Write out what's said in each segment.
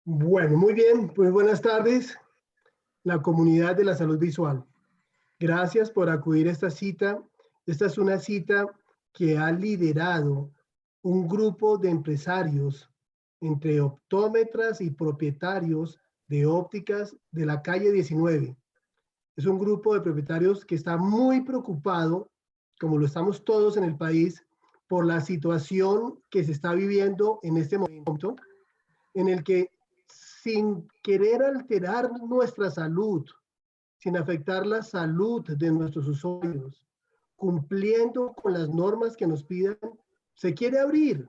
Bueno, muy bien, pues buenas tardes, la comunidad de la salud visual. Gracias por acudir a esta cita. Esta es una cita que ha liderado un grupo de empresarios entre optómetras y propietarios de ópticas de la calle 19. Es un grupo de propietarios que está muy preocupado, como lo estamos todos en el país, por la situación que se está viviendo en este momento, en el que sin querer alterar nuestra salud, sin afectar la salud de nuestros usuarios, cumpliendo con las normas que nos pidan, se quiere abrir.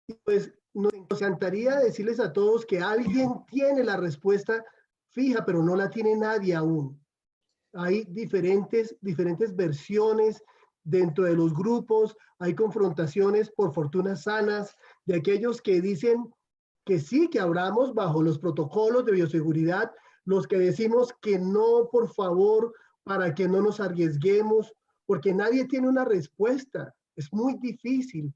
Y pues nos encantaría decirles a todos que alguien tiene la respuesta fija, pero no la tiene nadie aún. Hay diferentes versiones dentro de los grupos, hay confrontaciones por fortuna sanas de aquellos que dicen que sí, que abramos bajo los protocolos de bioseguridad, los que decimos que no, por favor, para que no nos arriesguemos, porque nadie tiene una respuesta. Es muy difícil.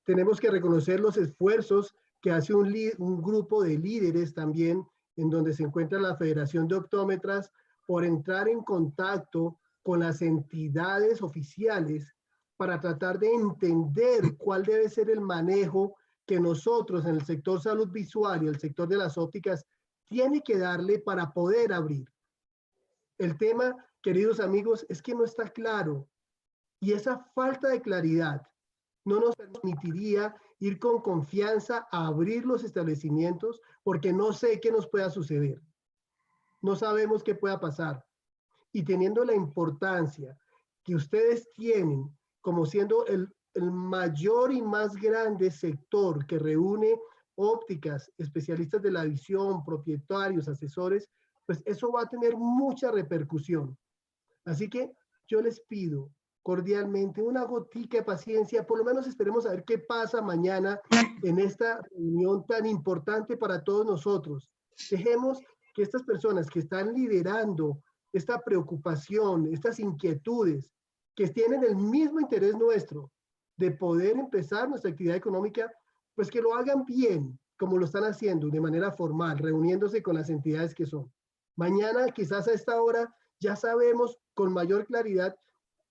Tenemos que reconocer los esfuerzos que hace un grupo de líderes también, en donde se encuentra la Federación de Optómetras, por entrar en contacto con las entidades oficiales para tratar de entender cuál debe ser el manejo que nosotros en el sector salud visual y el sector de las ópticas tiene que darle para poder abrir. El tema, queridos amigos, es que no está claro y esa falta de claridad no nos permitiría ir con confianza a abrir los establecimientos porque no sé qué nos pueda suceder. No sabemos qué pueda pasar. Y teniendo la importancia que ustedes tienen como siendo el mayor y más grande sector que reúne ópticas, especialistas de la visión, propietarios, asesores, pues eso va a tener mucha repercusión. Así que yo les pido cordialmente una gotica de paciencia, por lo menos esperemos a ver qué pasa mañana en esta reunión tan importante para todos nosotros. Dejemos que estas personas que están liderando esta preocupación, estas inquietudes, que tienen el mismo interés nuestro de poder empezar nuestra actividad económica, pues que lo hagan bien, como lo están haciendo, de manera formal, reuniéndose con las entidades que son. Mañana, quizás a esta hora, ya sabemos con mayor claridad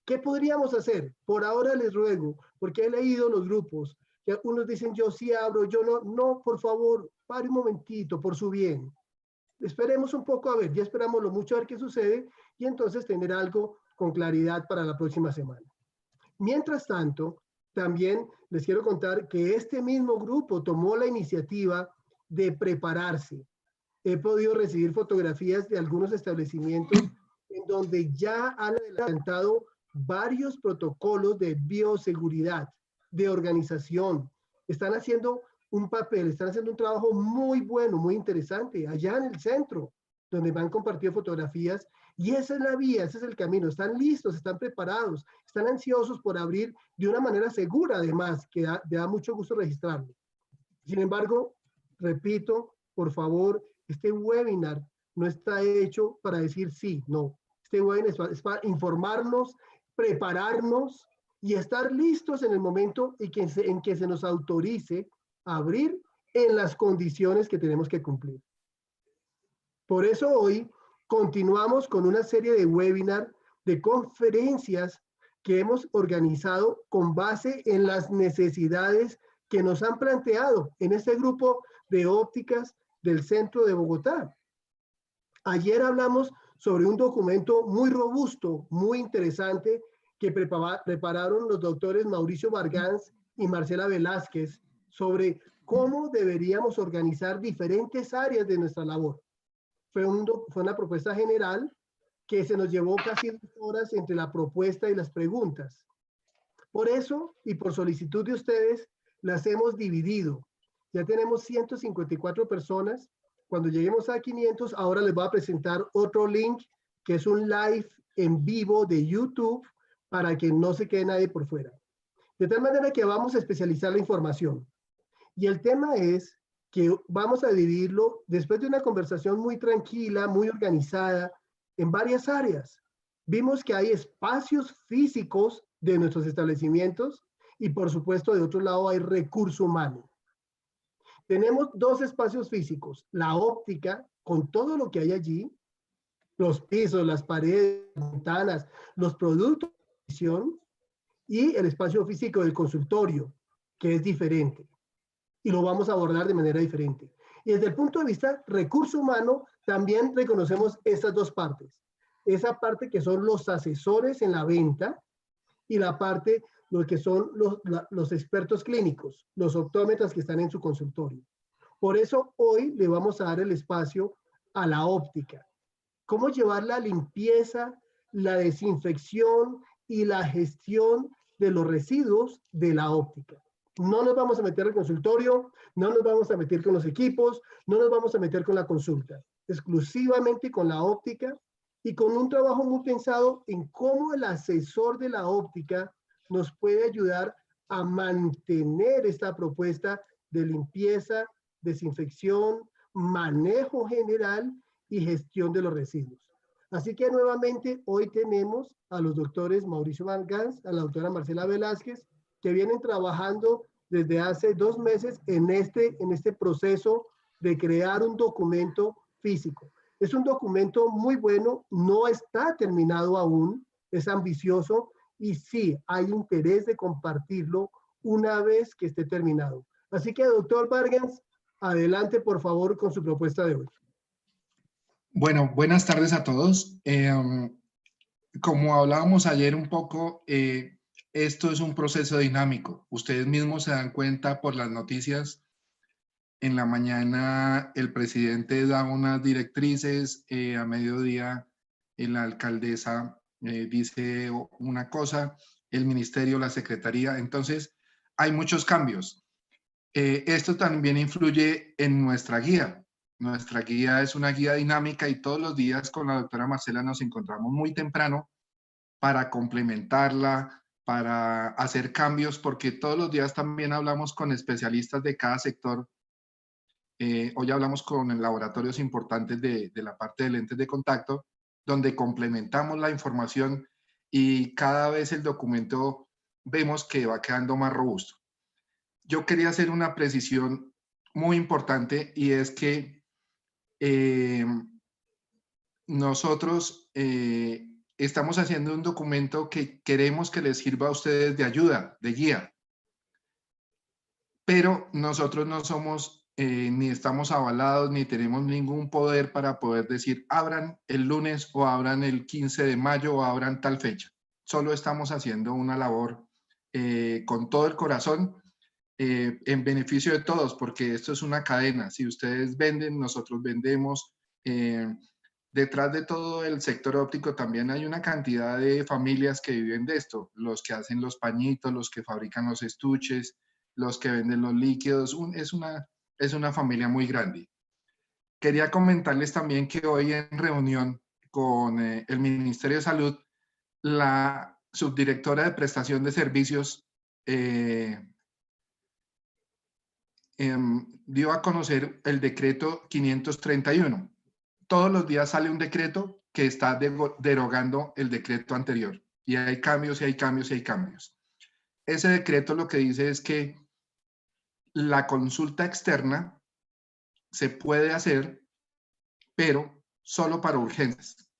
qué podríamos hacer. Por ahora les ruego, porque he leído los grupos, que algunos dicen yo sí abro, yo no. No, por favor, pare un momentito, por su bien. Esperemos un poco a ver, ya esperamos lo mucho a ver qué sucede y entonces tener algo con claridad para la próxima semana. Mientras tanto, también les quiero contar que este mismo grupo tomó la iniciativa de prepararse. He podido recibir fotografías de algunos establecimientos en donde ya han adelantado varios protocolos de bioseguridad, de organización. Están haciendo un papel, están haciendo un trabajo muy bueno, muy interesante, allá en el centro, donde me han compartido fotografías, y esa es la vía, ese es el camino. Están listos, están preparados, están ansiosos por abrir de una manera segura, además, que da mucho gusto registrarlo. Sin embargo, repito, por favor, este webinar no está hecho para decir sí, no. Este webinar es para informarnos, prepararnos y estar listos en el momento en que se nos autorice a abrir en las condiciones que tenemos que cumplir. Por eso hoy continuamos con una serie de webinar, de conferencias que hemos organizado con base en las necesidades que nos han planteado en este grupo de ópticas del centro de Bogotá. Ayer hablamos sobre un documento muy robusto, muy interesante, que prepararon los doctores Mauricio Bargans y Marcela Velázquez sobre cómo deberíamos organizar diferentes áreas de nuestra labor. Fue una propuesta general que se nos llevó casi 2 horas entre la propuesta y las preguntas. Por eso, y por solicitud de ustedes, las hemos dividido. Ya tenemos 154 personas. Cuando lleguemos a 500, ahora les voy a presentar otro link, que es un live en vivo de YouTube, para que no se quede nadie por fuera. De tal manera que vamos a especializar la información. Y el tema es que vamos a dividirlo después de una conversación muy tranquila, muy organizada, en varias áreas. Vimos que hay espacios físicos de nuestros establecimientos y por supuesto de otro lado hay recurso humano. Tenemos dos espacios físicos, la óptica, con todo lo que hay allí, los pisos, las paredes, las ventanas, los productos de visión, y el espacio físico del consultorio, que es diferente, y lo vamos a abordar de manera diferente. Y desde el punto de vista recurso humano, también reconocemos estas dos partes. Esa parte que son los asesores en la venta y la parte, lo que son los expertos clínicos, los optómetras que están en su consultorio. Por eso hoy le vamos a dar el espacio a la óptica. Cómo llevar la limpieza, la desinfección y la gestión de los residuos de la óptica. No nos vamos a meter al consultorio, no nos vamos a meter con los equipos, no nos vamos a meter con la consulta, exclusivamente con la óptica y con un trabajo muy pensado en cómo el asesor de la óptica nos puede ayudar a mantener esta propuesta de limpieza, desinfección, manejo general y gestión de los residuos. Así que nuevamente hoy tenemos a los doctores Mauricio Van Gans, a la doctora Marcela Velázquez, que vienen trabajando desde hace 2 meses en este proceso de crear un documento físico. Es un documento muy bueno, no está terminado aún, es ambicioso y sí hay interés de compartirlo una vez que esté terminado. Así que, doctor Vargas, adelante por favor con su propuesta de hoy. Bueno, buenas tardes a todos. Como hablábamos ayer un poco, esto es un proceso dinámico. Ustedes mismos se dan cuenta por las noticias. En la mañana el presidente da unas directrices, a mediodía la alcaldesa dice una cosa, el ministerio, la secretaría. Entonces, hay muchos cambios. Esto también influye en nuestra guía. Nuestra guía es una guía dinámica y todos los días con la doctora Marcela nos encontramos muy temprano para complementarla, para hacer cambios, porque todos los días también hablamos con especialistas de cada sector. Hoy hablamos con laboratorios importantes de la parte de lentes de contacto, donde complementamos la información y cada vez el documento vemos que va quedando más robusto. Yo quería hacer una precisión muy importante y es que nosotros estamos haciendo un documento que queremos que les sirva a ustedes de ayuda, de guía, pero nosotros no somos ni estamos avalados ni tenemos ningún poder para poder decir abran el lunes o abran el 15 de mayo o abran tal fecha. Solo estamos haciendo una labor con todo el corazón en beneficio de todos, porque esto es una cadena. Si ustedes venden, nosotros vendemos. Detrás de todo el sector óptico también hay una cantidad de familias que viven de esto, los que hacen los pañitos, los que fabrican los estuches, los que venden los líquidos, es una familia muy grande. Quería comentarles también que hoy en reunión con el Ministerio de Salud, la subdirectora de prestación de servicios dio a conocer el decreto 531. Todos los días sale un decreto que está derogando el decreto anterior. Y hay cambios, y hay cambios, y hay cambios. Ese decreto lo que dice es que la consulta externa se puede hacer, pero solo para urgencias.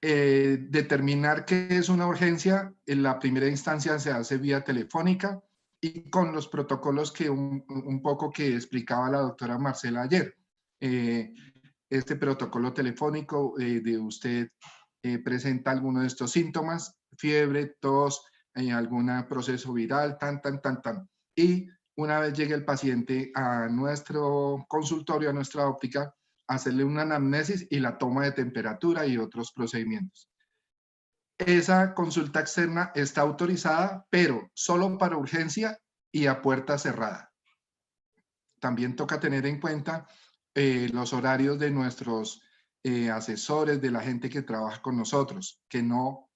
Determinar qué es una urgencia, en la primera instancia se hace vía telefónica y con los protocolos que un poco que explicaba la doctora Marcela ayer. Este protocolo telefónico de usted presenta alguno de estos síntomas, fiebre, tos, algún proceso viral, tan. Y una vez llegue el paciente a nuestro consultorio, a nuestra óptica, hacerle una anamnesis y la toma de temperatura y otros procedimientos. Esa consulta externa está autorizada, pero solo para urgencia y a puerta cerrada. También toca tener en cuenta los horarios de nuestros asesores, de la gente que trabaja con nosotros, que no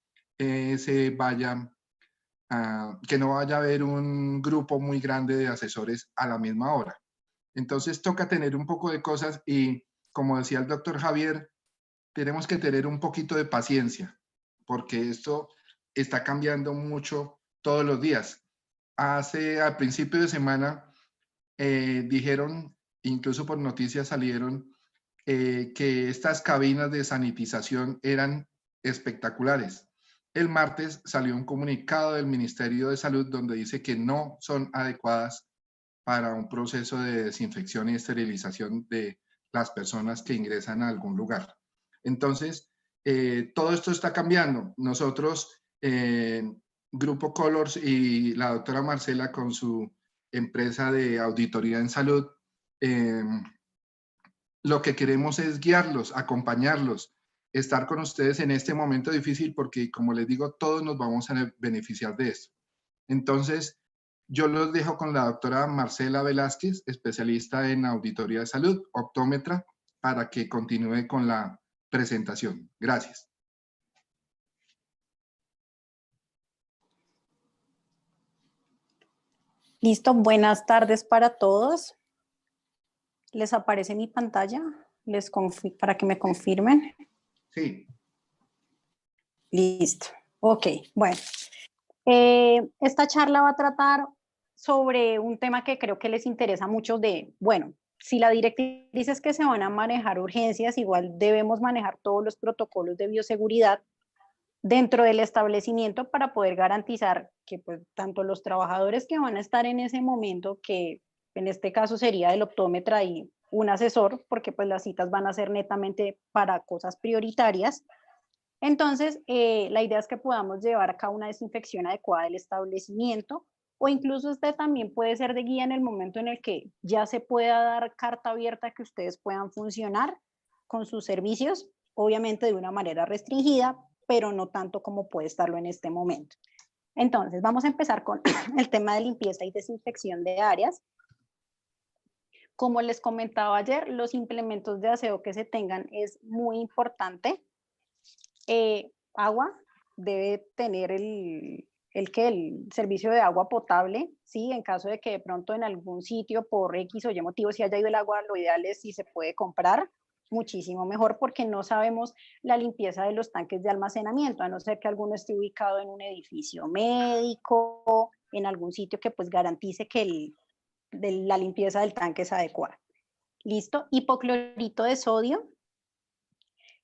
que no vaya a haber un grupo muy grande de asesores a la misma hora. Entonces toca tener un poco de cosas y, como decía el doctor Javier, tenemos que tener un poquito de paciencia, porque esto está cambiando mucho todos los días. Al principio de semana dijeron, incluso por noticias salieron, que estas cabinas de sanitización eran espectaculares. El martes salió un comunicado del Ministerio de Salud donde dice que no son adecuadas para un proceso de desinfección y esterilización de las personas que ingresan a algún lugar. Entonces, todo esto está cambiando. Nosotros, Grupo Colors y la doctora Marcela con su empresa de auditoría en salud, lo que queremos es guiarlos, acompañarlos, estar con ustedes en este momento difícil porque, como les digo, todos nos vamos a beneficiar de esto. Entonces, yo los dejo con la doctora Marcela Velázquez, especialista en auditoría de salud, optómetra, para que continúe con la presentación. Gracias. Listo, buenas tardes para todos. ¿Les aparece mi pantalla? Para que me confirmen. Sí. Listo. Ok, bueno. Esta charla va a tratar sobre un tema que creo que les interesa mucho bueno, si la directriz es que se van a manejar urgencias, igual debemos manejar todos los protocolos de bioseguridad dentro del establecimiento para poder garantizar que pues, tanto los trabajadores que van a estar en ese momento, que en este caso sería el optómetra y un asesor, porque pues las citas van a ser netamente para cosas prioritarias. Entonces, la idea es que podamos llevar a cabo una desinfección adecuada del establecimiento, o incluso usted también puede ser de guía en el momento en el que ya se pueda dar carta abierta que ustedes puedan funcionar con sus servicios, obviamente de una manera restringida, pero no tanto como puede estarlo en este momento. Entonces, vamos a empezar con el tema de limpieza y desinfección de áreas. Como les comentaba ayer, los implementos de aseo que se tengan es muy importante. Agua, debe tener el servicio de agua potable, ¿sí? En caso de que de pronto en algún sitio por X o Y motivo si haya ido el agua, lo ideal es si se puede comprar, muchísimo mejor, porque no sabemos la limpieza de los tanques de almacenamiento, a no ser que alguno esté ubicado en un edificio médico, en algún sitio que pues garantice que la limpieza del tanque es adecuada. ¿Listo? Hipoclorito de sodio,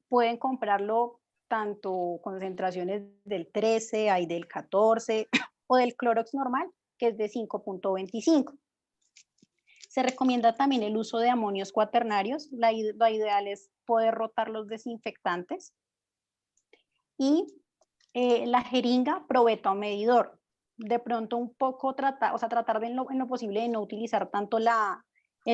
pueden comprarlo tanto concentraciones del 13, hay del 14 o del Clorox normal, que es de 5.25. Se recomienda también el uso de amonios cuaternarios. La ideal es poder rotar los desinfectantes. Y la jeringa, probeta o medidor. De pronto un poco tratar de en lo posible de no utilizar tanto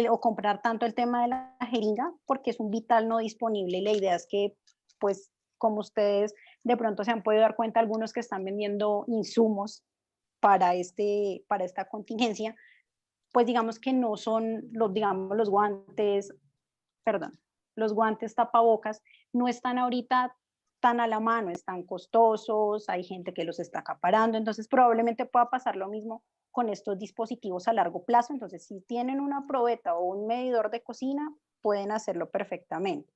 o comprar tanto el tema de la jeringa, porque es un vital no disponible. La idea es que, pues, como ustedes de pronto se han podido dar cuenta, algunos que están vendiendo insumos para esta contingencia, pues digamos que no son los guantes, los guantes tapabocas no están ahorita tan a la mano, están costosos, hay gente que los está acaparando, entonces probablemente pueda pasar lo mismo con estos dispositivos a largo plazo. Entonces, si tienen una probeta o un medidor de cocina, pueden hacerlo perfectamente.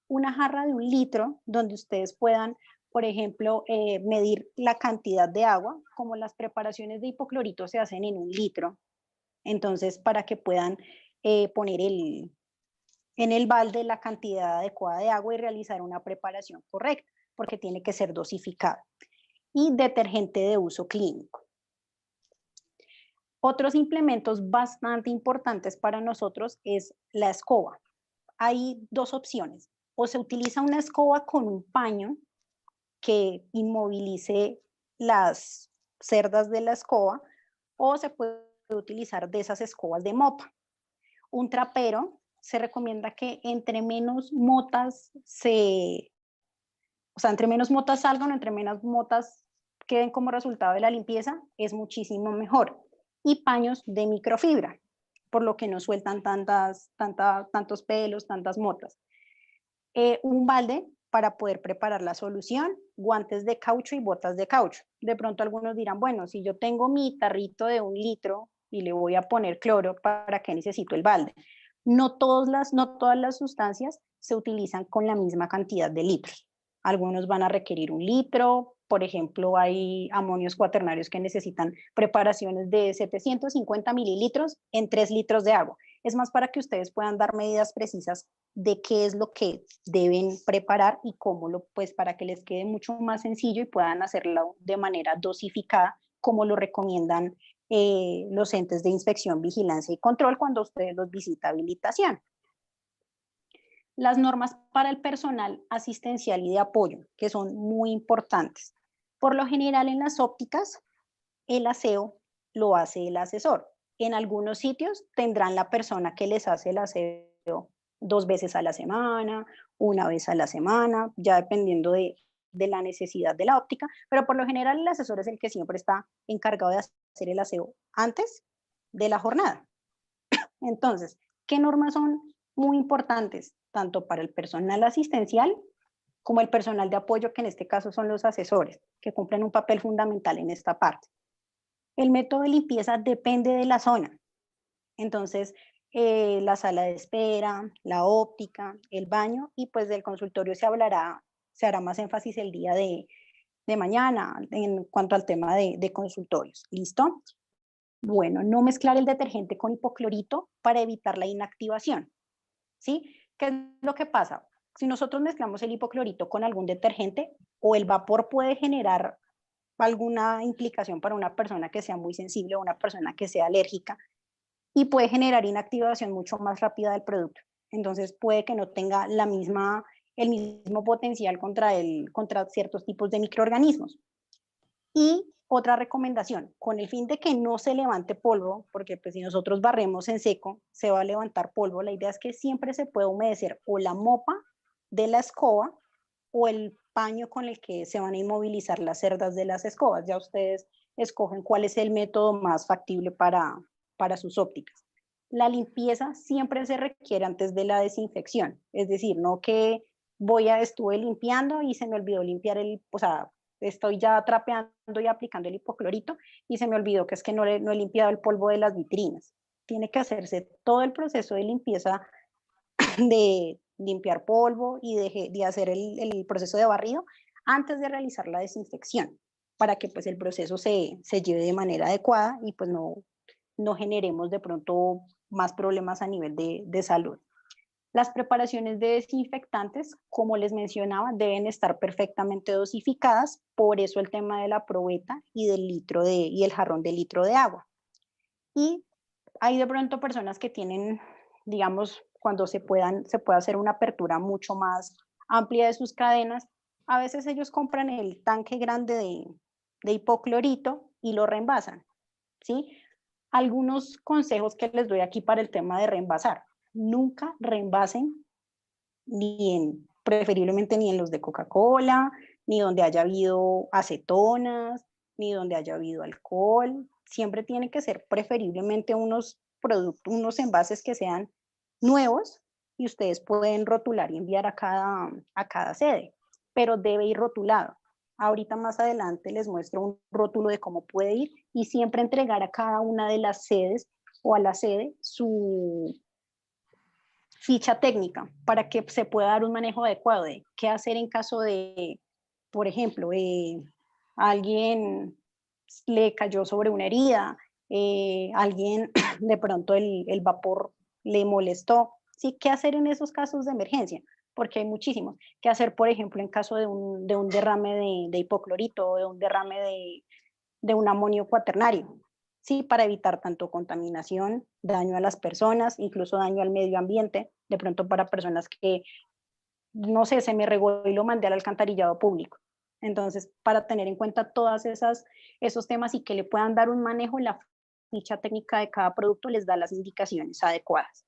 Una jarra de 1 litro donde ustedes puedan, por ejemplo, medir la cantidad de agua, como las preparaciones de hipoclorito se hacen en 1 litro. Entonces, para que puedan poner en el balde la cantidad adecuada de agua y realizar una preparación correcta, porque tiene que ser dosificada. Y detergente de uso clínico. Otros implementos bastante importantes para nosotros es la escoba. Hay 2 opciones. O se utiliza una escoba con un paño que inmovilice las cerdas de la escoba, o se puede utilizar de esas escobas de mota. Un trapero, se recomienda que entre menos motas entre menos motas salgan o entre menos motas queden como resultado de la limpieza, es muchísimo mejor. Y paños de microfibra, por lo que no sueltan tantos pelos, tantas motas. Un balde para poder preparar la solución, guantes de caucho y botas de caucho. De pronto algunos dirán, bueno, si yo tengo mi tarrito de 1 litro y le voy a poner cloro, ¿para qué necesito el balde? No todas las sustancias se utilizan con la misma cantidad de litros. Algunos van a requerir 1 litro, por ejemplo, hay amonios cuaternarios que necesitan preparaciones de 750 mililitros en 3 litros de agua. Es más para que ustedes puedan dar medidas precisas de qué es lo que deben preparar y cómo pues para que les quede mucho más sencillo y puedan hacerlo de manera dosificada, como lo recomiendan los entes de inspección, vigilancia y control cuando ustedes los visita habilitación. Las normas para el personal asistencial y de apoyo, que son muy importantes. Por lo general en las ópticas, el aseo lo hace el asesor. En algunos sitios tendrán la persona que les hace el aseo 2 veces a la semana, 1 vez a la semana, ya dependiendo de la necesidad de la óptica, pero por lo general el asesor es el que siempre está encargado de hacer el aseo antes de la jornada. Entonces, ¿qué normas son muy importantes? Tanto para el personal asistencial como el personal de apoyo, que en este caso son los asesores, que cumplen un papel fundamental en esta parte. El método de limpieza depende de la zona. Entonces, la sala de espera, la óptica, el baño y pues del consultorio se hará más énfasis el día de mañana en cuanto al tema de consultorios. ¿Listo? Bueno, no mezclar el detergente con hipoclorito para evitar la inactivación. ¿Sí? ¿Qué es lo que pasa? Si nosotros mezclamos el hipoclorito con algún detergente, o el vapor puede generar alguna implicación para una persona que sea muy sensible o una persona que sea alérgica, y puede generar inactivación mucho más rápida del producto. Entonces puede que no tenga el mismo potencial contra ciertos tipos de microorganismos. Y otra recomendación, con el fin de que no se levante polvo, porque pues si nosotros barremos en seco, se va a levantar polvo, la idea es que siempre se pueda humedecer o la mopa de la escoba o el paño con el que se van a inmovilizar las cerdas de las escobas. Ya ustedes escogen cuál es el método más factible para sus ópticas. La limpieza siempre se requiere antes de la desinfección, es decir, no que estuve limpiando y se me olvidó limpiar estoy ya trapeando y aplicando el hipoclorito y se me olvidó que es que no he limpiado el polvo de las vitrinas. Tiene que hacerse todo el proceso de limpieza de limpiar polvo y de hacer el proceso de barrido antes de realizar la desinfección, para que pues el proceso se lleve de manera adecuada y pues no generemos de pronto más problemas a nivel de salud. Las preparaciones de desinfectantes, como les mencionaba, deben estar perfectamente dosificadas, por eso el tema de la probeta y el jarrón de litro de agua. Y hay de pronto personas que tienen, digamos, cuando se puede hacer una apertura mucho más amplia de sus cadenas, a veces ellos compran el tanque grande de hipoclorito y lo reenvasan, ¿sí? Algunos consejos que les doy aquí para el tema de reenvasar. Nunca reenvasen preferiblemente ni en los de Coca-Cola, ni donde haya habido acetonas, ni donde haya habido alcohol. Siempre tiene que ser preferiblemente unos envases que sean nuevos y ustedes pueden rotular y enviar a cada sede, pero debe ir rotulado. Ahorita más adelante les muestro un rótulo de cómo puede ir y siempre entregar a cada una de las sedes o a la sede su ficha técnica para que se pueda dar un manejo adecuado de qué hacer en caso de, por ejemplo, alguien le cayó sobre una herida, alguien de pronto el vapor le molestó, ¿sí? ¿Qué hacer en esos casos de emergencia? Porque hay muchísimos. ¿Qué hacer, por ejemplo, en caso de un derrame de hipoclorito o de un derrame de un amonio cuaternario? Sí, para evitar tanto contaminación, daño a las personas, incluso daño al medio ambiente, de pronto para personas que, no sé, se me regó y lo mandé al alcantarillado público. Entonces, para tener en cuenta todos esos temas y que le puedan dar un manejo, la ficha técnica de cada producto les da las indicaciones adecuadas.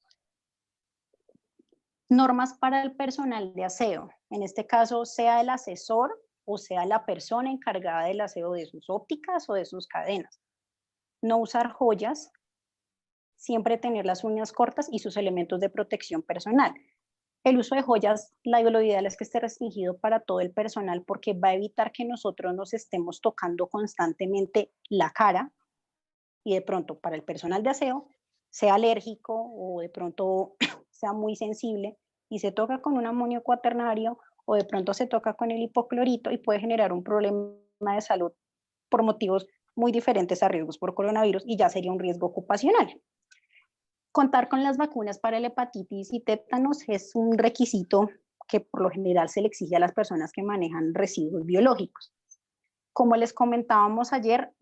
Normas para el personal de aseo, en este caso sea el asesor o sea la persona encargada del aseo de sus ópticas o de sus cadenas. No usar joyas, siempre tener las uñas cortas y sus elementos de protección personal. El uso de joyas, lo ideal es que esté restringido para todo el personal porque va a evitar que nosotros nos estemos tocando constantemente la cara y de pronto para el personal de aseo sea alérgico o de pronto sea muy sensible y se toca con un amonio cuaternario o de pronto se toca con el hipoclorito y puede generar un problema de salud por motivos muy diferentes a riesgos por coronavirus y ya sería un riesgo ocupacional. Contar con las vacunas para la hepatitis y tétanos es un requisito que por lo general se le exige a las personas que manejan residuos biológicos. Como les comentábamos ayer,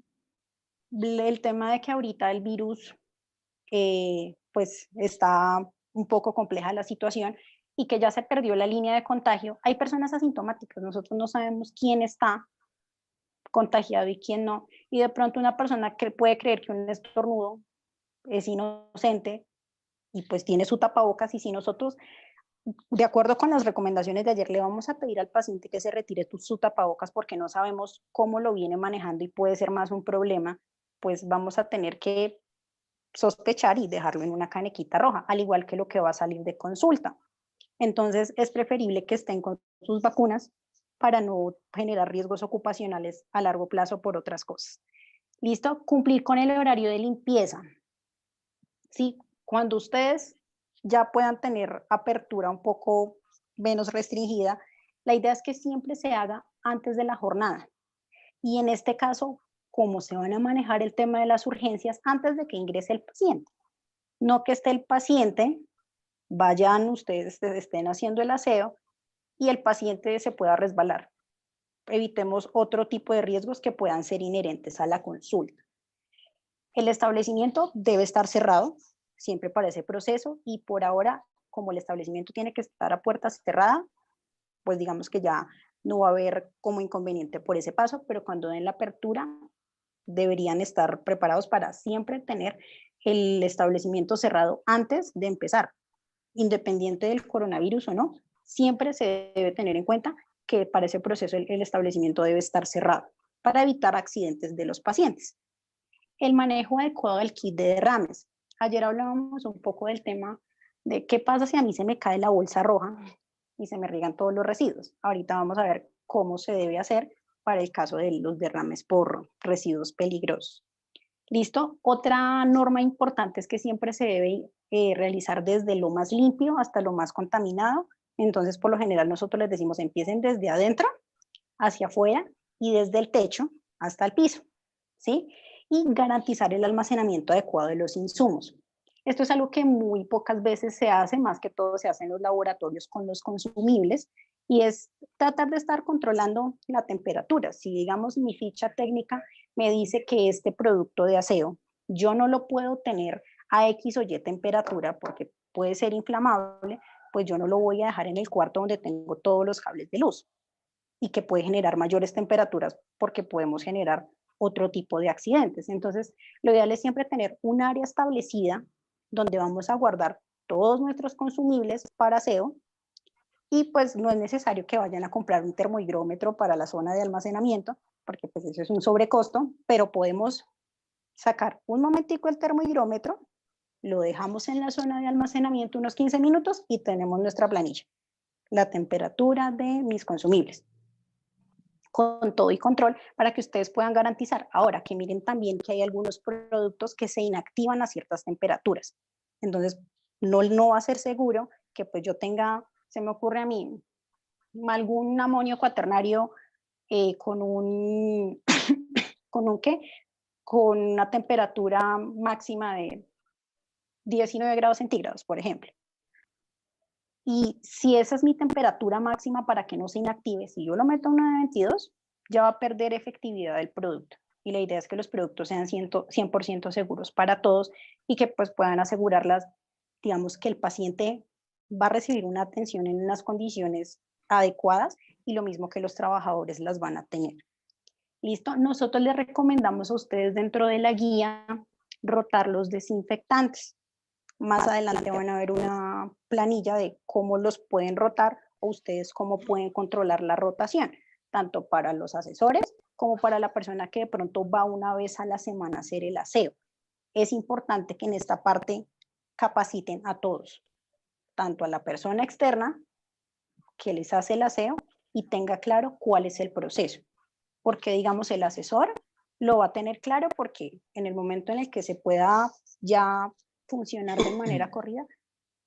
el tema de que ahorita el virus pues está un poco compleja la situación y que ya se perdió la línea de contagio. Hay personas asintomáticas, nosotros no sabemos quién está contagiado y quién no, y de pronto una persona que puede creer que un estornudo es inocente y pues tiene su tapabocas, y si nosotros, de acuerdo con las recomendaciones de ayer, le vamos a pedir al paciente que se retire su tapabocas porque no sabemos cómo lo viene manejando y puede ser más un problema, pues vamos a tener que sospechar y dejarlo en una canequita roja, al igual que lo que va a salir de consulta. Entonces es preferible que estén con sus vacunas para no generar riesgos ocupacionales a largo plazo por otras cosas. ¿Listo? Cumplir con el horario de limpieza. Sí, cuando ustedes ya puedan tener apertura un poco menos restringida, la idea es que siempre se haga antes de la jornada. Y en este caso, cómo se van a manejar el tema de las urgencias antes de que ingrese el paciente. No que esté el paciente, vayan ustedes, estén haciendo el aseo y el paciente se pueda resbalar. Evitemos otro tipo de riesgos que puedan ser inherentes a la consulta. El establecimiento debe estar cerrado siempre para ese proceso y por ahora, como el establecimiento tiene que estar a puerta cerrada, pues digamos que ya no va a haber como inconveniente por ese paso, pero cuando den la apertura deberían estar preparados para siempre tener el establecimiento cerrado antes de empezar, independiente del coronavirus o no, siempre se debe tener en cuenta que para ese proceso el establecimiento debe estar cerrado para evitar accidentes de los pacientes. El manejo adecuado del kit de derrames. Ayer hablábamos un poco del tema de qué pasa si a mí se me cae la bolsa roja y se me riegan todos los residuos. Ahorita vamos a ver cómo se debe hacer para el caso de los derrames por residuos peligrosos. ¿Listo? Otra norma importante es que siempre se debe realizar desde lo más limpio hasta lo más contaminado. Entonces, por lo general, nosotros les decimos empiecen desde adentro hacia afuera y desde el techo hasta el piso, ¿sí? Y garantizar el almacenamiento adecuado de los insumos. Esto es algo que muy pocas veces se hace, más que todo se hace en los laboratorios con los consumibles, y es tratar de estar controlando la temperatura. Si digamos mi ficha técnica me dice que este producto de aseo yo no lo puedo tener a X o Y temperatura porque puede ser inflamable, pues yo no lo voy a dejar en el cuarto donde tengo todos los cables de luz y que puede generar mayores temperaturas porque podemos generar otro tipo de accidentes. Entonces, lo ideal es siempre tener un área establecida donde vamos a guardar todos nuestros consumibles para aseo, y pues no es necesario que vayan a comprar un termohigrómetro para la zona de almacenamiento, porque pues eso es un sobrecosto, pero podemos sacar un momentico el termohigrómetro, lo dejamos en la zona de almacenamiento unos 15 minutos y tenemos nuestra planilla, la temperatura de mis consumibles, con todo y control para que ustedes puedan garantizar. Ahora, que miren también que hay algunos productos que se inactivan a ciertas temperaturas. Entonces, no va a ser seguro que pues yo tenga, se me ocurre a mí, algún amonio cuaternario con un, ¿con un qué? Con una temperatura máxima de 19 grados centígrados, por ejemplo. Y si esa es mi temperatura máxima para que no se inactive, si yo lo meto a una de 22, ya va a perder efectividad del producto. Y la idea es que los productos sean 100% seguros para todos y que pues puedan asegurarlas, digamos que el paciente va a recibir una atención en unas condiciones adecuadas y lo mismo que los trabajadores las van a tener. ¿Listo? Nosotros les recomendamos a ustedes dentro de la guía rotar los desinfectantes. Más adelante van a ver una planilla de cómo los pueden rotar o ustedes cómo pueden controlar la rotación, tanto para los asesores como para la persona que de pronto va una vez a la semana a hacer el aseo. Es importante que en esta parte capaciten a todos, tanto a la persona externa que les hace el aseo y tenga claro cuál es el proceso. Porque digamos el asesor lo va a tener claro porque en el momento en el que se pueda ya funcionar de manera corrida,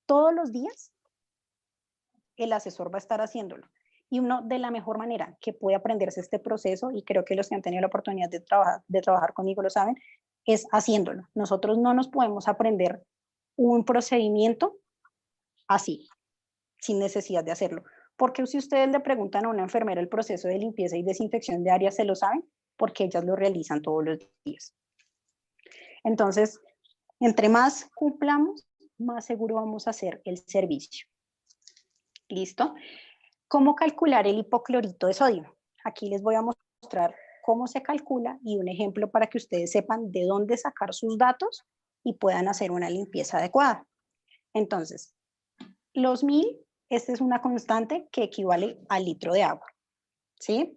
todos los días el asesor va a estar haciéndolo y Y uno de la mejor manera que puede aprenderse este proceso, y creo que los que han tenido la oportunidad de trabajar conmigo lo saben, es haciéndolo. Nosotros no nos podemos aprender un procedimiento así, sin necesidad de hacerlo. Porque si ustedes le preguntan a una enfermera el proceso de limpieza y desinfección de áreas, se lo saben, porque ellas lo realizan todos los días. Entonces, entre más cumplamos, más seguro vamos a hacer el servicio. ¿Listo? ¿Cómo calcular el hipoclorito de sodio? Aquí les voy a mostrar cómo se calcula y un ejemplo para que ustedes sepan de dónde sacar sus datos y puedan hacer una limpieza adecuada. Entonces, los 1000, esta es una constante que equivale al litro de agua, ¿sí?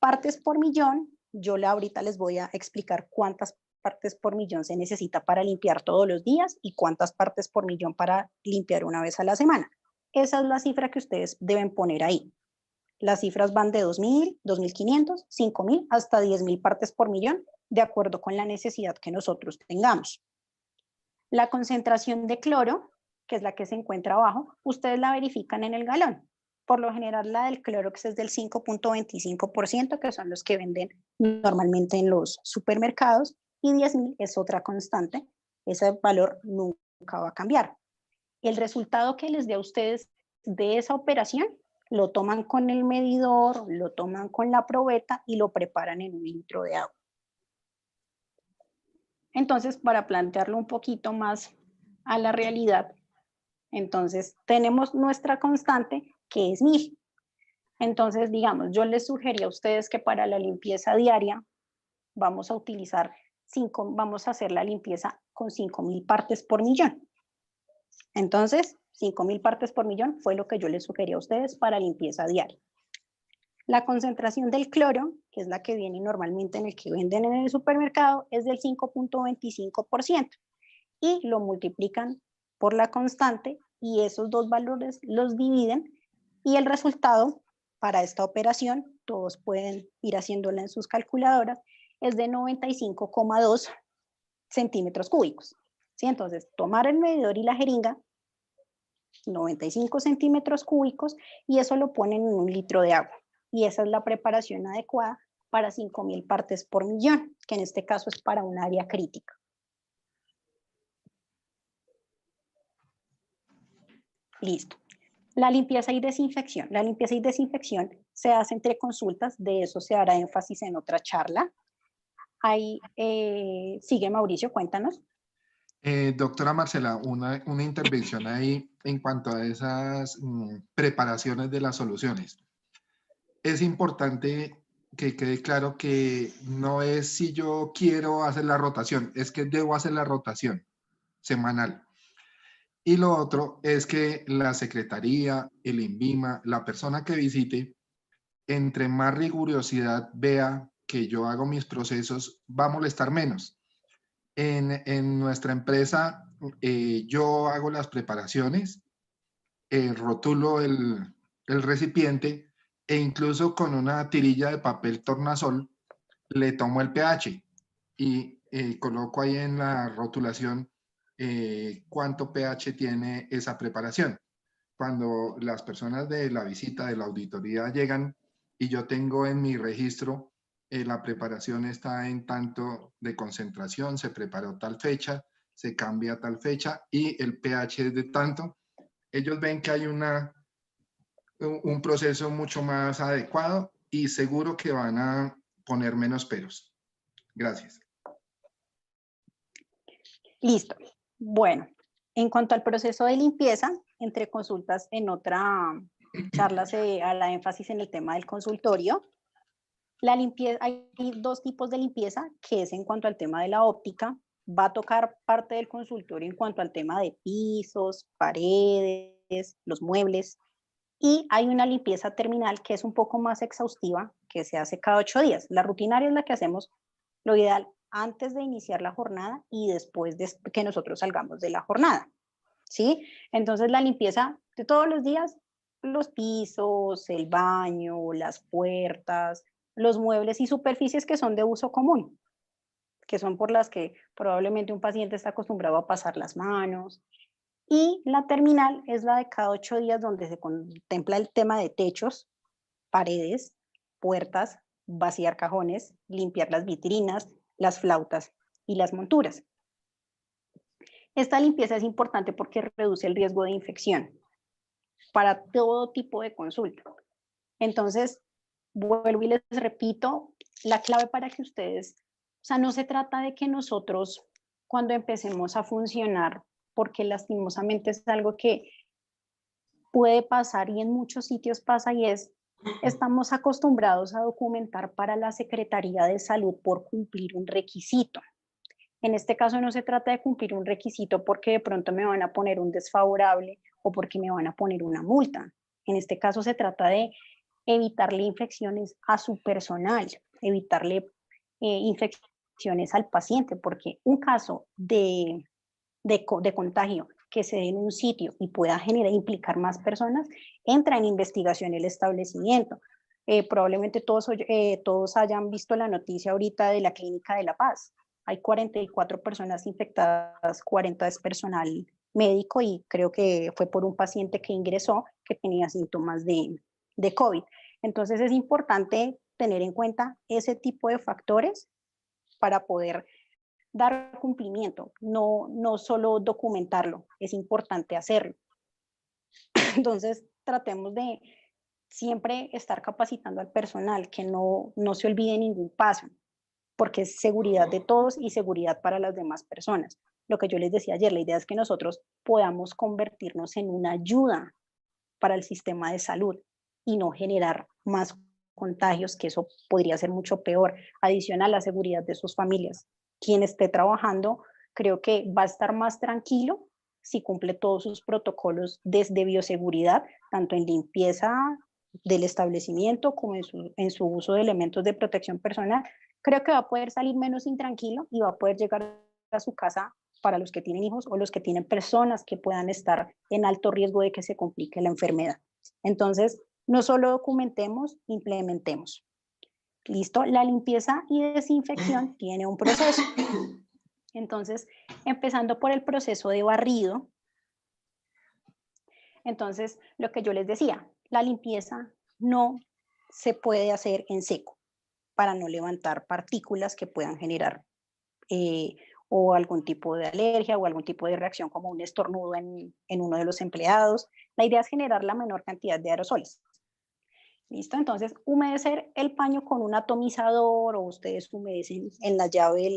Partes por millón, ahorita les voy a explicar cuántas partes por millón se necesita para limpiar todos los días y cuántas partes por millón para limpiar una vez a la semana. Esa es la cifra que ustedes deben poner ahí. Las cifras van de 2000, 2500, 5000 hasta 10.000 partes por millón, de acuerdo con la necesidad que nosotros tengamos. La concentración de cloro, que es la que se encuentra abajo, ustedes la verifican en el galón. Por lo general, la del Clorox es del 5.25%, que son los que venden normalmente en los supermercados, y 10.000 es otra constante. Ese valor nunca va a cambiar. El resultado que les dé a ustedes de esa operación, lo toman con el medidor, lo toman con la probeta y lo preparan en un litro de agua. Entonces, para plantearlo un poquito más a la realidad, entonces tenemos nuestra constante que es 1000. Entonces, digamos, yo les sugería a ustedes que para la limpieza diaria vamos a hacer la limpieza con 5000 partes por millón. Entonces, 5000 partes por millón fue lo que yo les sugería a ustedes para limpieza diaria. La concentración del cloro, que es la que viene normalmente en el que venden en el supermercado, es del 5.25% y lo multiplican por la constante y esos dos valores los dividen y el resultado para esta operación, todos pueden ir haciéndola en sus calculadoras, es de 95,2 centímetros cúbicos. ¿Sí? Entonces, tomar el medidor y la jeringa, 95 centímetros cúbicos, y eso lo ponen en un litro de agua. Y esa es la preparación adecuada para 5000 partes por millón, que en este caso es para un área crítica. Listo. La limpieza y desinfección. La limpieza y desinfección se hace entre consultas, de eso se hará énfasis en otra charla. Ahí sigue Mauricio, cuéntanos. Doctora Marcela, una intervención ahí en cuanto a esas preparaciones de las soluciones. Es importante que quede claro que no es si yo quiero hacer la rotación, es que debo hacer la rotación semanal. Y lo otro es que la secretaría, el INVIMA, la persona que visite, entre más rigurosidad vea que yo hago mis procesos, va a molestar menos. En nuestra empresa, yo hago las preparaciones, rotulo el recipiente e incluso con una tirilla de papel tornasol le tomo el pH y coloco ahí en la rotulación cuánto pH tiene esa preparación. Cuando las personas de la visita, de la auditoría llegan y yo tengo en mi registro la preparación está en tanto de concentración, se preparó tal fecha, se cambia tal fecha y el pH es de tanto, ellos ven que hay un proceso mucho más adecuado y seguro que van a poner menos peros. Gracias. Listo. Bueno, en cuanto al proceso de limpieza, entre consultas en otra charla se hará énfasis en el tema del consultorio. La limpieza, hay dos tipos de limpieza, que es en cuanto al tema de la óptica, va a tocar parte del consultorio en cuanto al tema de pisos, paredes, los muebles, y hay una limpieza terminal que es un poco más exhaustiva, que se hace cada 8 días. La rutinaria es la que hacemos, lo ideal, antes de iniciar la jornada y después de que nosotros salgamos de la jornada, ¿sí? Entonces la limpieza de todos los días, los pisos, el baño, las puertas, los muebles y superficies que son de uso común, que son por las que probablemente un paciente está acostumbrado a pasar las manos. Y la terminal es la de cada 8 días, donde se contempla el tema de techos, paredes, puertas, vaciar cajones, limpiar las vitrinas, las flautas y las monturas. Esta limpieza es importante porque reduce el riesgo de infección para todo tipo de consulta. Entonces, vuelvo y les repito, la clave para que ustedes, o sea, no se trata de que nosotros cuando empecemos a funcionar, porque lastimosamente es algo que puede pasar y en muchos sitios pasa, y es, estamos acostumbrados a documentar para la Secretaría de Salud por cumplir un requisito. En este caso no se trata de cumplir un requisito porque de pronto me van a poner un desfavorable o porque me van a poner una multa. En este caso se trata de evitarle infecciones a su personal, evitarle infecciones al paciente, porque un caso de contagio que se dé en un sitio y pueda generar, implicar más personas, entra en investigación el establecimiento. Probablemente todos hayan visto la noticia ahorita de la Clínica de La Paz. Hay 44 personas infectadas, 40 es personal médico y creo que fue por un paciente que ingresó que tenía síntomas de COVID. Entonces es importante tener en cuenta ese tipo de factores para poder dar cumplimiento, no solo documentarlo, es importante hacerlo. Entonces tratemos de siempre estar capacitando al personal, que no se olvide ningún paso, porque es seguridad de todos y seguridad para las demás personas. Lo que yo les decía ayer, la idea es que nosotros podamos convertirnos en una ayuda para el sistema de salud y no generar más contagios, que eso podría ser mucho peor, adicional a la seguridad de sus familias. Quien esté trabajando, creo que va a estar más tranquilo si cumple todos sus protocolos desde bioseguridad, tanto en limpieza del establecimiento como en su uso de elementos de protección personal. Creo que va a poder salir menos intranquilo y va a poder llegar a su casa, para los que tienen hijos o los que tienen personas que puedan estar en alto riesgo de que se complique la enfermedad. Entonces, no solo documentemos, implementemos. ¿Listo? La limpieza y desinfección tiene un proceso. Entonces, empezando por el proceso de barrido. Entonces, lo que yo les decía, la limpieza no se puede hacer en seco para no levantar partículas que puedan generar o algún tipo de alergia o algún tipo de reacción como un estornudo en uno de los empleados. La idea es generar la menor cantidad de aerosoles. ¿Listo? Entonces, humedecer el paño con un atomizador o ustedes humedecen en la llave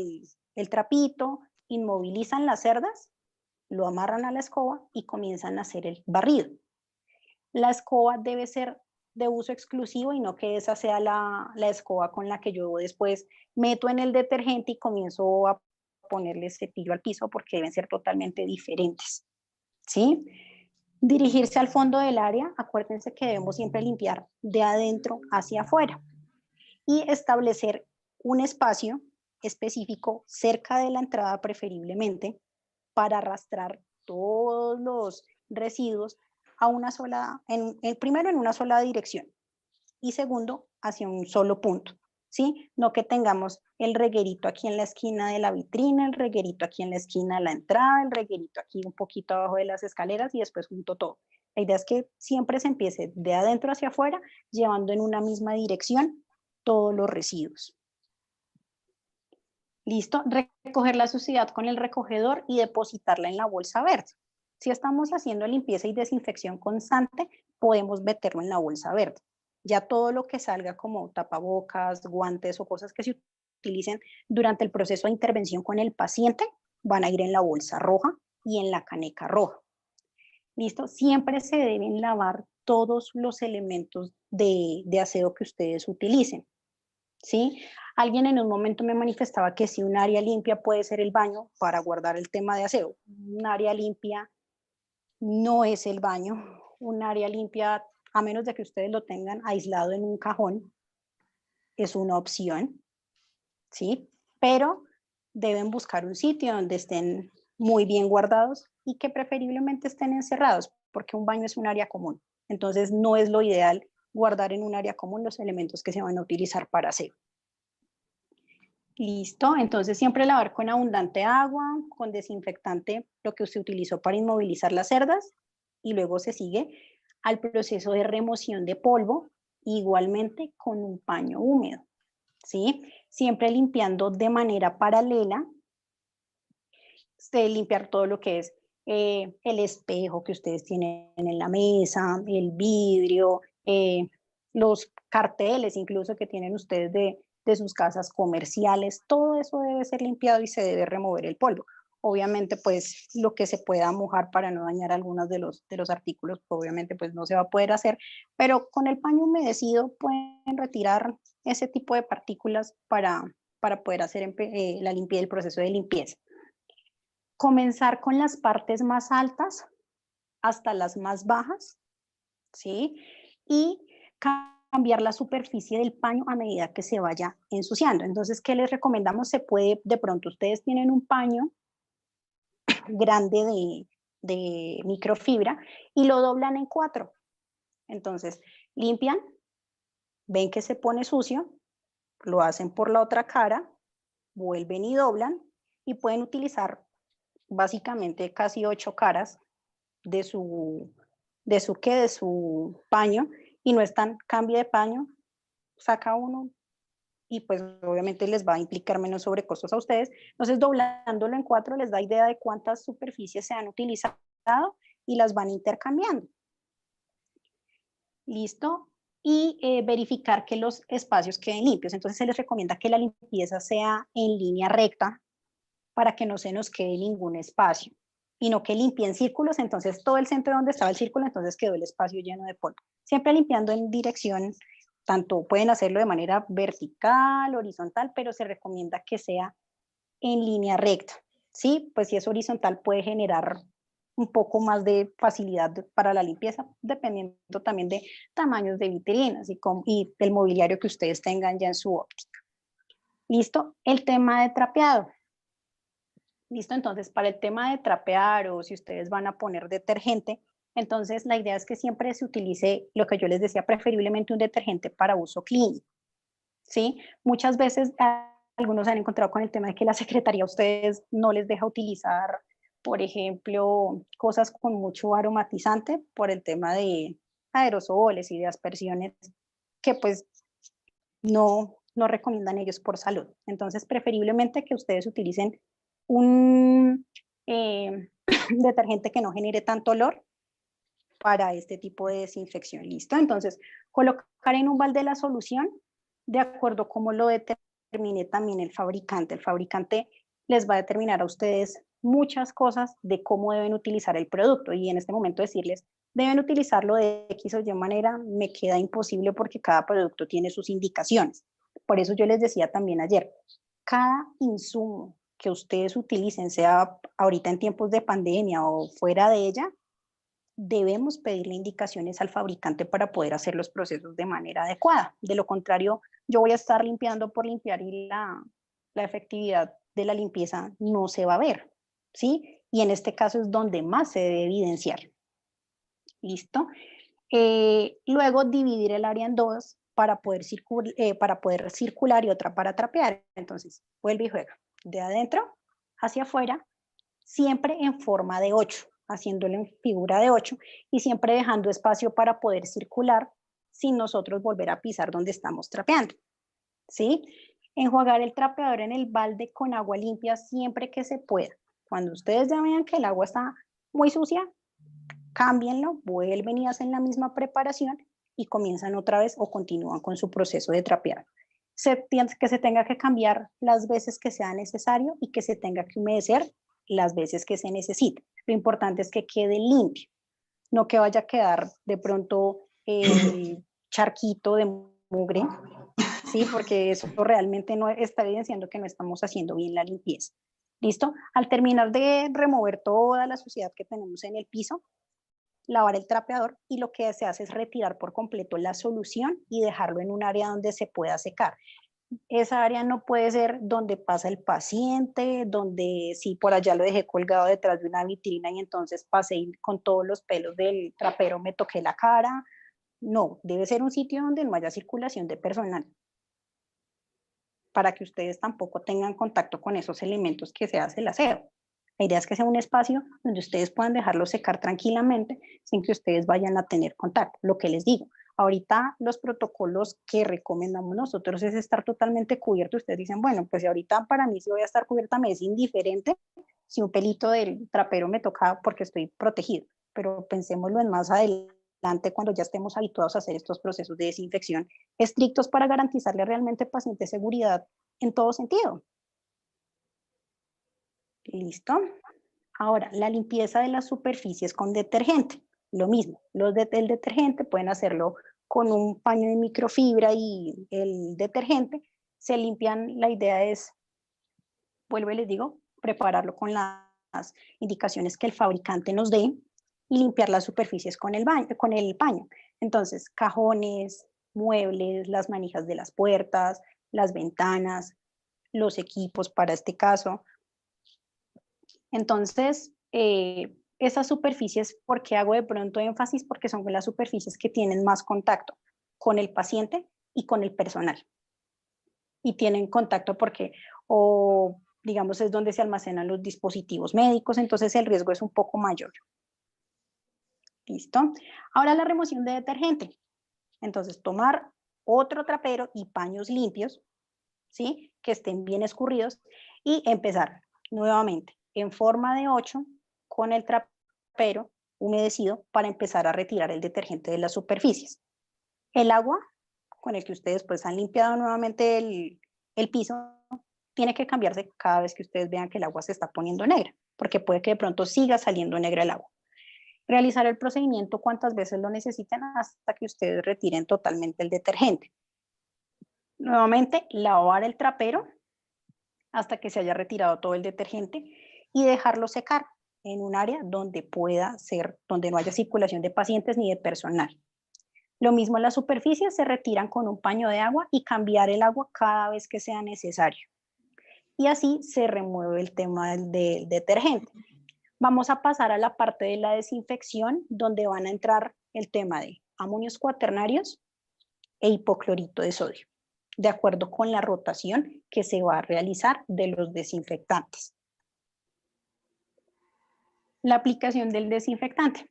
el trapito, inmovilizan las cerdas, lo amarran a la escoba y comienzan a hacer el barrido. La escoba debe ser de uso exclusivo y no que esa sea la escoba con la que yo después meto en el detergente y comienzo a ponerle cepillo al piso, porque deben ser totalmente diferentes, ¿sí? Dirigirse al fondo del área, acuérdense que debemos siempre limpiar de adentro hacia afuera y establecer un espacio específico cerca de la entrada preferiblemente para arrastrar todos los residuos a una sola, primero en una sola dirección y segundo hacia un solo punto, ¿sí? No que tengamos el reguerito aquí en la esquina de la vitrina, el reguerito aquí en la esquina de la entrada, el reguerito aquí un poquito abajo de las escaleras y después junto todo. La idea es que siempre se empiece de adentro hacia afuera, llevando en una misma dirección todos los residuos. ¿Listo? Recoger la suciedad con el recogedor y depositarla en la bolsa verde. Si estamos haciendo limpieza y desinfección constante, podemos meterlo en la bolsa verde. Ya todo lo que salga como tapabocas, guantes o cosas que se utilicen durante el proceso de intervención con el paciente van a ir en la bolsa roja y en la caneca roja. ¿Listo? Siempre se deben lavar todos los elementos de aseo que ustedes utilicen, ¿sí? Alguien en un momento me manifestaba que si un área limpia puede ser el baño para guardar el tema de aseo. Un área limpia no es el baño. Un área limpia, a menos de que ustedes lo tengan aislado en un cajón, es una opción, ¿sí? Pero deben buscar un sitio donde estén muy bien guardados y que preferiblemente estén encerrados, porque un baño es un área común. Entonces no es lo ideal guardar en un área común los elementos que se van a utilizar para aseo. Listo, entonces siempre lavar con abundante agua, con desinfectante, lo que usted utilizó para inmovilizar las cerdas, y luego se sigue al proceso de remoción de polvo, igualmente con un paño húmedo, ¿sí? Siempre limpiando de manera paralela, limpiar todo lo que es el espejo que ustedes tienen en la mesa, el vidrio, los carteles incluso que tienen ustedes de sus casas comerciales, todo eso debe ser limpiado y se debe remover el polvo. Obviamente, pues lo que se pueda mojar para no dañar algunos de los artículos, obviamente pues no se va a poder hacer, pero con el paño humedecido pueden retirar ese tipo de partículas para poder hacer la limpieza, el proceso de limpieza. Comenzar con las partes más altas hasta las más bajas, ¿sí? Y cambiar la superficie del paño a medida que se vaya ensuciando. Entonces, ¿qué les recomendamos? Se puede, de pronto ustedes tienen un paño grande de microfibra y lo doblan en 4. Entonces, limpian, ven que se pone sucio, lo hacen por la otra cara, vuelven y doblan y pueden utilizar básicamente casi 8 caras de su paño, y no están, cambie de paño, saca uno, y pues obviamente les va a implicar menos sobrecostos a ustedes. Entonces, doblándolo en 4 les da idea de cuántas superficies se han utilizado y las van intercambiando. ¿Listo? Y verificar que los espacios queden limpios. Entonces, se les recomienda que la limpieza sea en línea recta para que no se nos quede ningún espacio, y no que limpien círculos, entonces todo el centro donde estaba el círculo, entonces quedó el espacio lleno de polvo. Siempre limpiando en dirección, tanto pueden hacerlo de manera vertical, horizontal, pero se recomienda que sea en línea recta, ¿sí? Pues si es horizontal puede generar un poco más de facilidad para la limpieza, dependiendo también de tamaños de vitrinas y del mobiliario que ustedes tengan ya en su óptica. ¿Listo? El tema de trapeado. Listo, entonces para el tema de trapear o si ustedes van a poner detergente, entonces la idea es que siempre se utilice lo que yo les decía, preferiblemente un detergente para uso clínico, ¿sí? Muchas veces algunos se han encontrado con el tema de que la secretaría a ustedes no les deja utilizar, por ejemplo, cosas con mucho aromatizante por el tema de aerosoles y de aspersiones que pues no recomiendan ellos por salud. Entonces, preferiblemente que ustedes utilicen un detergente que no genere tanto olor para este tipo de desinfección. ¿Listo? Entonces, colocar en un balde la solución de acuerdo como lo determine también el fabricante. El fabricante les va a determinar a ustedes muchas cosas de cómo deben utilizar el producto, y en este momento decirles, deben utilizarlo de X o Y manera, me queda imposible porque cada producto tiene sus indicaciones. Por eso yo les decía también ayer, cada insumo que ustedes utilicen, sea ahorita en tiempos de pandemia o fuera de ella, debemos pedirle indicaciones al fabricante para poder hacer los procesos de manera adecuada. De lo contrario, yo voy a estar limpiando por limpiar y la efectividad de la limpieza no se va a ver, ¿sí? Y en este caso es donde más se debe evidenciar. ¿Listo? Luego dividir el área en 2 para poder circular y otra para trapear. Entonces, vuelve y juega. De adentro hacia afuera, siempre en forma de 8, haciéndolo en figura de 8 y siempre dejando espacio para poder circular sin nosotros volver a pisar donde estamos trapeando, ¿sí? Enjuagar el trapeador en el balde con agua limpia siempre que se pueda. Cuando ustedes ya vean que el agua está muy sucia, cámbienlo, vuelven y hacen la misma preparación y comienzan otra vez o continúan con su proceso de trapear. Que se tenga que cambiar las veces que sea necesario y que se tenga que humedecer las veces que se necesite. Lo importante es que quede limpio, no que vaya a quedar de pronto el charquito de mugre, ¿sí? Porque eso realmente no está evidenciando que no estamos haciendo bien la limpieza. ¿Listo? Al terminar de remover toda la suciedad que tenemos en el piso, lavar el trapeador, y lo que se hace es retirar por completo la solución y dejarlo en un área donde se pueda secar. Esa área no puede ser donde pasa el paciente, donde si por allá lo dejé colgado detrás de una vitrina y entonces pasé y con todos los pelos del trapero me toqué la cara. No, debe ser un sitio donde no haya circulación de personal. para que ustedes tampoco tengan contacto con esos elementos que se hace el aseo. La idea es que sea un espacio donde ustedes puedan dejarlo secar tranquilamente sin que ustedes vayan a tener contacto. Lo que les digo, ahorita los protocolos que recomendamos nosotros es estar totalmente cubierto. Ustedes dicen, bueno, pues si ahorita para mí si voy a estar cubierta me es indiferente si un pelito del trapero me toca porque estoy protegido. Pero pensémoslo en más adelante cuando ya estemos habituados a hacer estos procesos de desinfección estrictos para garantizarle realmente al paciente seguridad en todo sentido. ¿Listo? Ahora, la limpieza de las superficies con detergente. Lo mismo, el detergente pueden hacerlo con un paño de microfibra y el detergente. Se limpian, la idea es, vuelvo y les digo, prepararlo con las indicaciones que el fabricante nos dé y limpiar las superficies con el paño. Entonces, cajones, muebles, las manijas de las puertas, las ventanas, los equipos para este caso. Entonces, esas superficies, ¿por qué hago de pronto énfasis? Porque son las superficies que tienen más contacto con el paciente y con el personal. Y tienen contacto porque, o digamos, es donde se almacenan los dispositivos médicos, entonces el riesgo es un poco mayor. ¿Listo? Ahora la remoción de detergente. Entonces, tomar otro trapero y paños limpios, ¿sí? Que estén bien escurridos y empezar nuevamente en forma de 8 con el trapero humedecido para empezar a retirar el detergente de las superficies. El agua con el que ustedes pues han limpiado nuevamente el piso tiene que cambiarse cada vez que ustedes vean que el agua se está poniendo negra, porque puede que de pronto siga saliendo negra el agua. Realizar el procedimiento cuantas veces lo necesiten hasta que ustedes retiren totalmente el detergente. Nuevamente, lavar el trapero hasta que se haya retirado todo el detergente y dejarlo secar en un área donde pueda ser, donde no haya circulación de pacientes ni de personal. Lo mismo las superficies se retiran con un paño de agua y cambiar el agua cada vez que sea necesario. Y así se remueve el tema del detergente. Vamos a pasar a la parte de la desinfección, donde van a entrar el tema de amonios cuaternarios e hipoclorito de sodio, de acuerdo con la rotación que se va a realizar de los desinfectantes. La aplicación del desinfectante.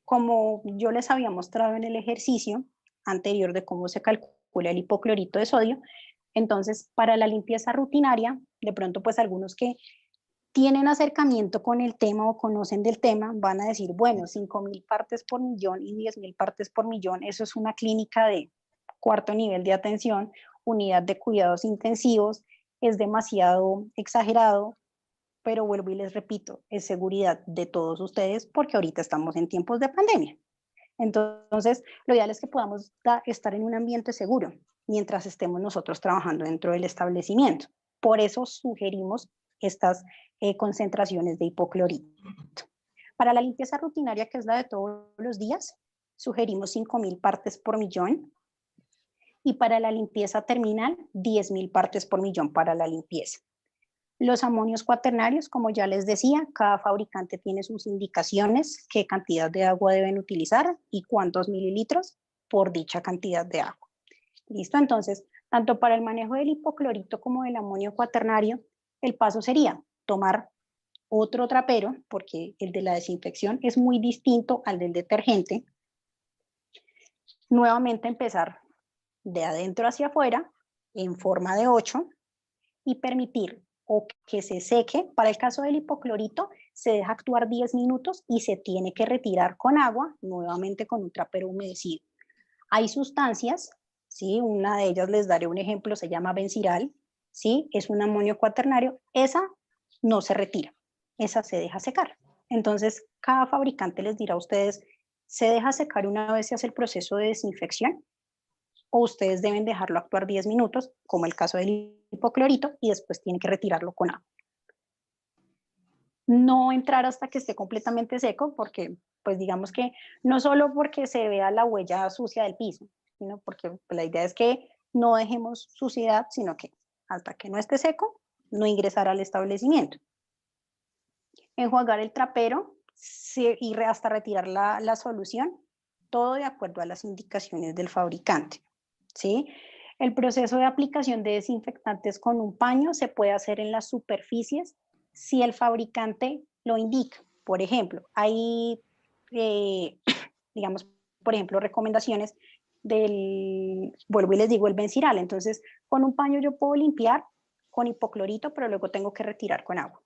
Como yo les había mostrado en el ejercicio anterior de cómo se calcula el hipoclorito de sodio, entonces para la limpieza rutinaria, de pronto pues algunos que tienen acercamiento con el tema o conocen del tema van a decir, bueno, 5.000 partes por millón y 10.000 partes por millón, eso es una clínica de cuarto nivel de atención, unidad de cuidados intensivos, es demasiado exagerado, pero vuelvo y les repito, es seguridad de todos ustedes porque ahorita estamos en tiempos de pandemia. Entonces, lo ideal es que podamos estar en un ambiente seguro mientras estemos nosotros trabajando dentro del establecimiento. Por eso sugerimos estas concentraciones de hipoclorito. Para la limpieza rutinaria, que es la de todos los días, sugerimos 5.000 partes por millón. Y para la limpieza terminal, 10.000 partes por millón para la limpieza. Los amonios cuaternarios, como ya les decía, cada fabricante tiene sus indicaciones, qué cantidad de agua deben utilizar y cuántos mililitros por dicha cantidad de agua. ¿Listo? Entonces, tanto para el manejo del hipoclorito como del amonio cuaternario, el paso sería tomar otro trapero, porque el de la desinfección es muy distinto al del detergente. Nuevamente empezar de adentro hacia afuera en forma de 8 y permitir o que se seque. Para el caso del hipoclorito se deja actuar 10 minutos y se tiene que retirar con agua, nuevamente con un trapero humedecido. Hay sustancias, ¿sí? Una de ellas les daré un ejemplo, se llama Benziral, ¿sí? Es un amonio cuaternario, esa no se retira, esa se deja secar. Entonces, cada fabricante les dirá a ustedes, ¿se deja secar una vez se hace el proceso de desinfección? O ustedes deben dejarlo actuar 10 minutos, como el caso del hipoclorito, y después tienen que retirarlo con agua. No entrar hasta que esté completamente seco, porque pues digamos que no solo porque se vea la huella sucia del piso, sino porque la idea es que no dejemos suciedad, sino que hasta que no esté seco, no ingresar al establecimiento. Enjuagar el trapero y hasta retirar la solución, todo de acuerdo a las indicaciones del fabricante, ¿sí? El proceso de aplicación de desinfectantes con un paño se puede hacer en las superficies si el fabricante lo indica. Por ejemplo, hay, digamos, por ejemplo, recomendaciones vuelvo y les digo, el Benziral. Entonces, con un paño yo puedo limpiar con hipoclorito, pero luego tengo que retirar con agua.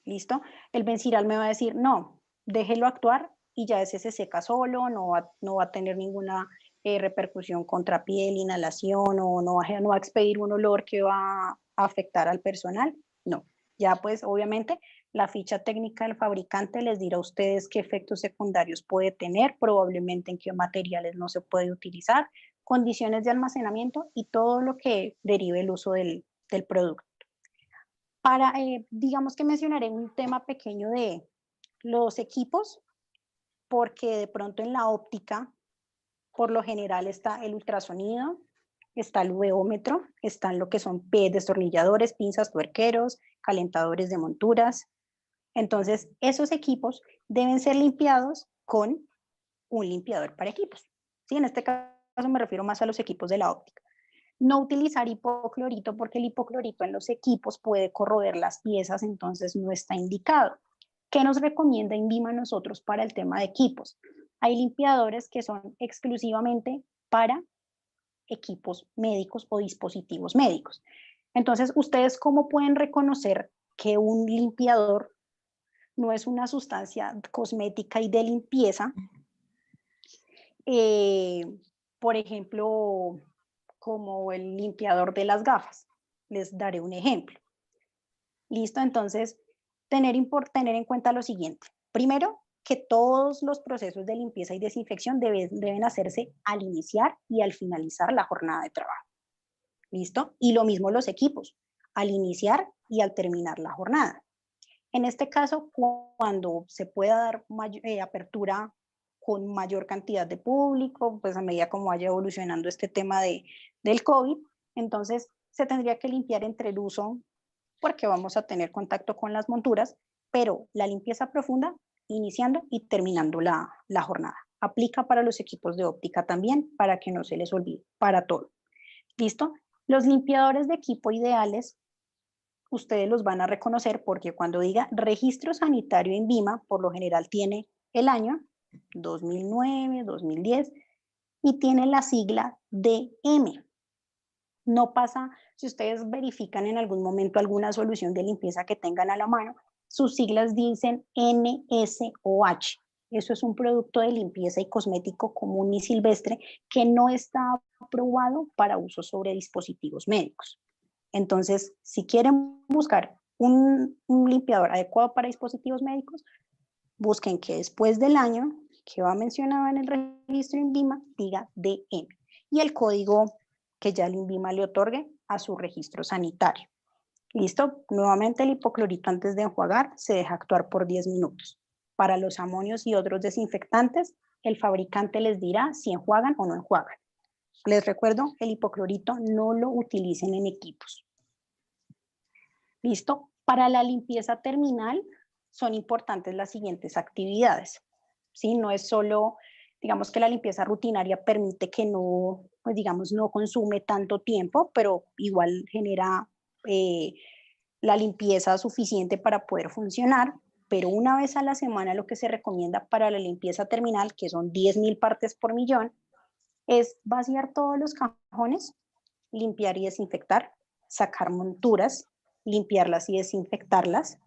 ¿Listo? El Benziral me va a decir, no, déjelo actuar y ya ese se seca solo, no va a tener ninguna repercusión contra piel, inhalación, o no va a expedir un olor que va a afectar al personal. No, ya pues obviamente la ficha técnica del fabricante les dirá a ustedes qué efectos secundarios puede tener, probablemente en qué materiales no se puede utilizar, condiciones de almacenamiento y todo lo que derive el uso del producto. Digamos que mencionaré un tema pequeño de los equipos, porque de pronto en la óptica, por lo general está el ultrasonido, está el UV-ómetro, están lo que son destornilladores, pinzas, tuerqueros, calentadores de monturas. Entonces, esos equipos deben ser limpiados con un limpiador para equipos. ¿Sí? En este caso me refiero más a los equipos de la óptica. No utilizar hipoclorito porque el hipoclorito en los equipos puede corroer las piezas, entonces no está indicado. ¿Qué nos recomienda INVIMA a nosotros para el tema de equipos? Hay limpiadores que son exclusivamente para equipos médicos o dispositivos médicos. Entonces, ¿ustedes cómo pueden reconocer que un limpiador no es una sustancia cosmética y de limpieza? Por ejemplo, como el limpiador de las gafas. Les daré un ejemplo. ¿Listo? Entonces, tener en cuenta lo siguiente. Primero, que todos los procesos de limpieza y desinfección deben hacerse al iniciar y al finalizar la jornada de trabajo. ¿Listo? Y lo mismo los equipos, al iniciar y al terminar la jornada. En este caso, cuando se pueda dar apertura con mayor cantidad de público, pues a medida como vaya evolucionando este tema del COVID, entonces se tendría que limpiar entre el uso, porque vamos a tener contacto con las monturas, pero la limpieza profunda iniciando y terminando la jornada. Aplica para los equipos de óptica también, para que no se les olvide, para todo. ¿Listo? Los limpiadores de equipo ideales, ustedes los van a reconocer porque cuando diga registro sanitario INVIMA, por lo general tiene el año 2009, 2010 y tiene la sigla DM. No pasa, si ustedes verifican en algún momento alguna solución de limpieza que tengan a la mano, sus siglas dicen NSOH. Eso es un producto de limpieza y cosmético común y silvestre que no está aprobado para uso sobre dispositivos médicos. Entonces, si quieren buscar un limpiador adecuado para dispositivos médicos, busquen que después del año que va mencionado en el registro INVIMA diga DM y el código que ya el INVIMA le otorgue a su registro sanitario. ¿Listo? Nuevamente el hipoclorito antes de enjuagar se deja actuar por 10 minutos. Para los amonios y otros desinfectantes, el fabricante les dirá si enjuagan o no enjuagan. Les recuerdo, el hipoclorito no lo utilicen en equipos. ¿Listo? Para la limpieza terminal son importantes las siguientes actividades. ¿Sí? No es solo, digamos que la limpieza rutinaria permite que no, pues digamos, no consume tanto tiempo, pero igual genera la limpieza suficiente para poder funcionar. Pero una vez a la semana lo que se recomienda para la limpieza terminal, que son 10.000 partes por millón, es vaciar todos los cajones, limpiar y desinfectar, sacar monturas, limpiarlas y desinfectarlas.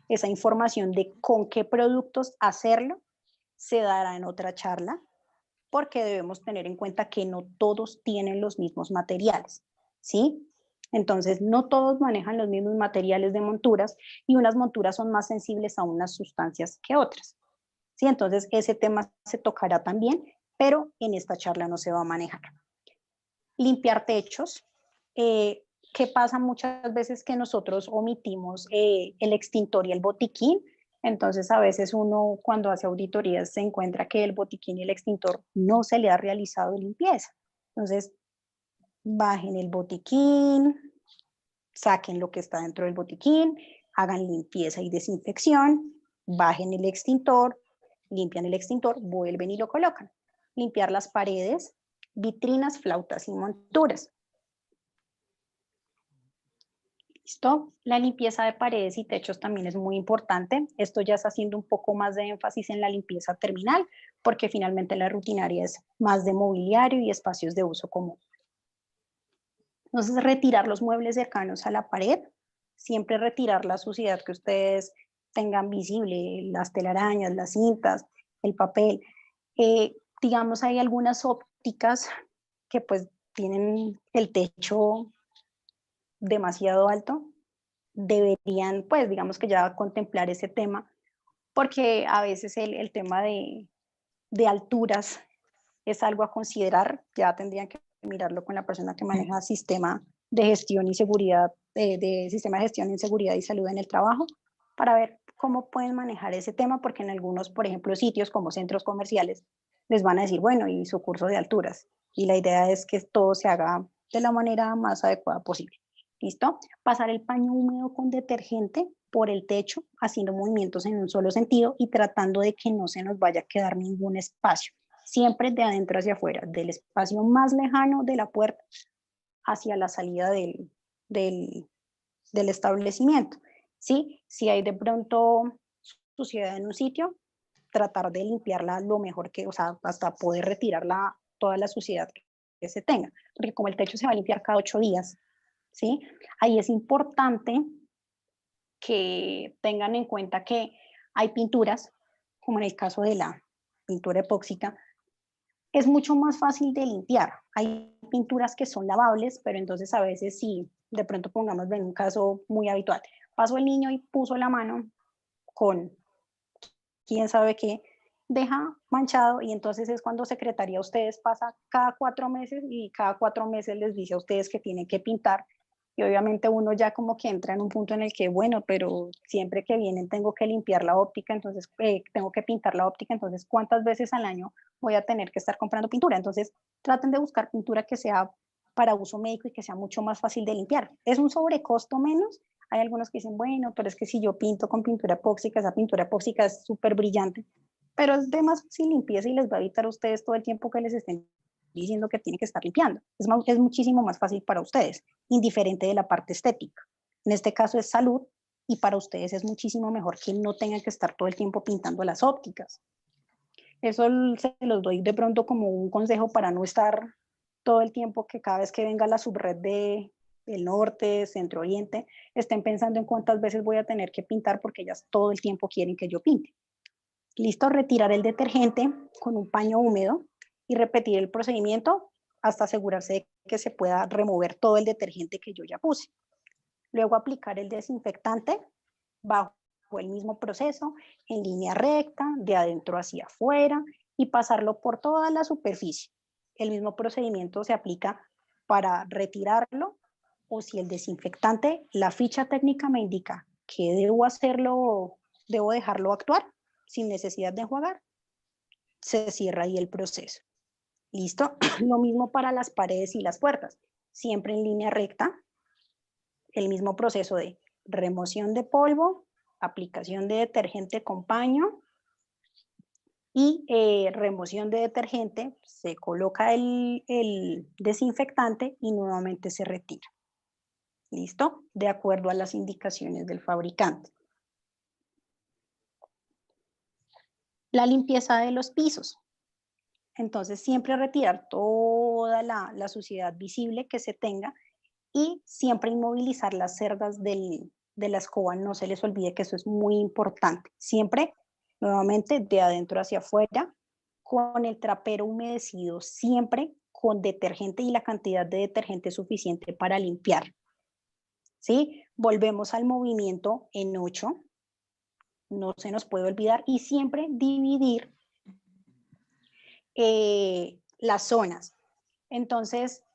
Esa información de con qué productos hacerlo se dará en otra charla, porque debemos tener en cuenta que no todos tienen los mismos materiales, ¿sí? Entonces, no todos manejan los mismos materiales de monturas y unas monturas son más sensibles a unas sustancias que otras, ¿sí? Entonces, ese tema se tocará también, pero en esta charla no se va a manejar. Limpiar techos. ¿Qué pasa muchas veces? Que nosotros omitimos el extintor y el botiquín. Entonces, a veces uno cuando hace auditorías se encuentra que el botiquín y el extintor no se le ha realizado limpieza. Entonces, bajen el botiquín, saquen lo que está dentro del botiquín, hagan limpieza y desinfección, bajen el extintor, limpian el extintor, vuelven y lo colocan. Limpiar las paredes, vitrinas, flautas y monturas. ¿Listo? La limpieza de paredes y techos también es muy importante. Esto ya está haciendo un poco más de énfasis en la limpieza terminal, porque finalmente la rutinaria es más de mobiliario y espacios de uso común. Entonces, retirar los muebles cercanos a la pared, siempre retirar la suciedad que ustedes tengan visible, las telarañas, las cintas, el papel. Digamos, hay algunas ópticas que pues tienen el techo demasiado alto, deberían, pues, digamos que ya contemplar ese tema, porque a veces el tema de alturas es algo a considerar, ya tendrían que mirarlo con la persona que maneja sistema de gestión y seguridad, de sistema de gestión en seguridad y salud en el trabajo, para ver cómo pueden manejar ese tema, porque en algunos, por ejemplo, sitios como centros comerciales, les van a decir, bueno, y su curso de alturas, y la idea es que todo se haga de la manera más adecuada posible. ¿Listo? Pasar el paño húmedo con detergente por el techo, haciendo movimientos en un solo sentido y tratando de que no se nos vaya a quedar ningún espacio. Siempre de adentro hacia afuera, del espacio más lejano de la puerta hacia la salida del establecimiento. ¿Sí? Si hay de pronto suciedad en un sitio, tratar de limpiarla lo mejor que, o sea, hasta poder retirarla toda la suciedad que se tenga, porque como el techo se va a limpiar cada 8 días, ¿sí? Ahí es importante que tengan en cuenta que hay pinturas, como en el caso de la pintura epóxica, es mucho más fácil de limpiar. Hay pinturas que son lavables, pero entonces a veces si de pronto pongamos en un caso muy habitual, pasó el niño y puso la mano con quién sabe qué, deja manchado y entonces es cuando Secretaría a ustedes pasa cada 4 meses y cada 4 meses les dice a ustedes que tienen que pintar y obviamente uno ya como que entra en un punto en el que, bueno, pero siempre que vienen tengo que limpiar la óptica, entonces tengo que pintar la óptica, entonces ¿cuántas veces al año voy a tener que estar comprando pintura? Entonces traten de buscar pintura que sea para uso médico y que sea mucho más fácil de limpiar. Es un sobrecosto menos. Hay algunos que dicen, bueno, pero es que si yo pinto con pintura epóxica, esa pintura epóxica es súper brillante, pero es de más fácil limpieza y les va a evitar a ustedes todo el tiempo que les estén diciendo que tienen que estar limpiando. Es muchísimo más fácil para ustedes, indiferente de la parte estética. En este caso es salud y para ustedes es muchísimo mejor que no tengan que estar todo el tiempo pintando las ópticas. Eso se los doy de pronto como un consejo para no estar todo el tiempo que cada vez que venga la subred del norte, centro oriente, estén pensando en cuántas veces voy a tener que pintar porque ellas todo el tiempo quieren que yo pinte. Listo, retirar el detergente con un paño húmedo y repetir el procedimiento hasta asegurarse de que se pueda remover todo el detergente que yo ya puse. Luego aplicar el desinfectante bajo el mismo proceso, en línea recta, de adentro hacia afuera y pasarlo por toda la superficie. El mismo procedimiento se aplica para retirarlo o si el desinfectante, la ficha técnica me indica que debo hacerlo, debo dejarlo actuar sin necesidad de enjuagar, se cierra ahí el proceso. ¿Listo? Lo mismo para las paredes y las puertas, siempre en línea recta, el mismo proceso de remoción de polvo, aplicación de detergente con paño y remoción de detergente, se coloca el desinfectante y nuevamente se retira. ¿Listo? De acuerdo a las indicaciones del fabricante. La limpieza de los pisos. Entonces, siempre retirar toda la suciedad visible que se tenga y siempre inmovilizar las cerdas de la escoba. No se les olvide que eso es muy importante. Siempre, nuevamente, de adentro hacia afuera, con el trapero humedecido, siempre con detergente y la cantidad de detergente suficiente para limpiar. ¿Sí? Volvemos al movimiento en 8. No se nos puede olvidar y siempre dividir las zonas. Entonces,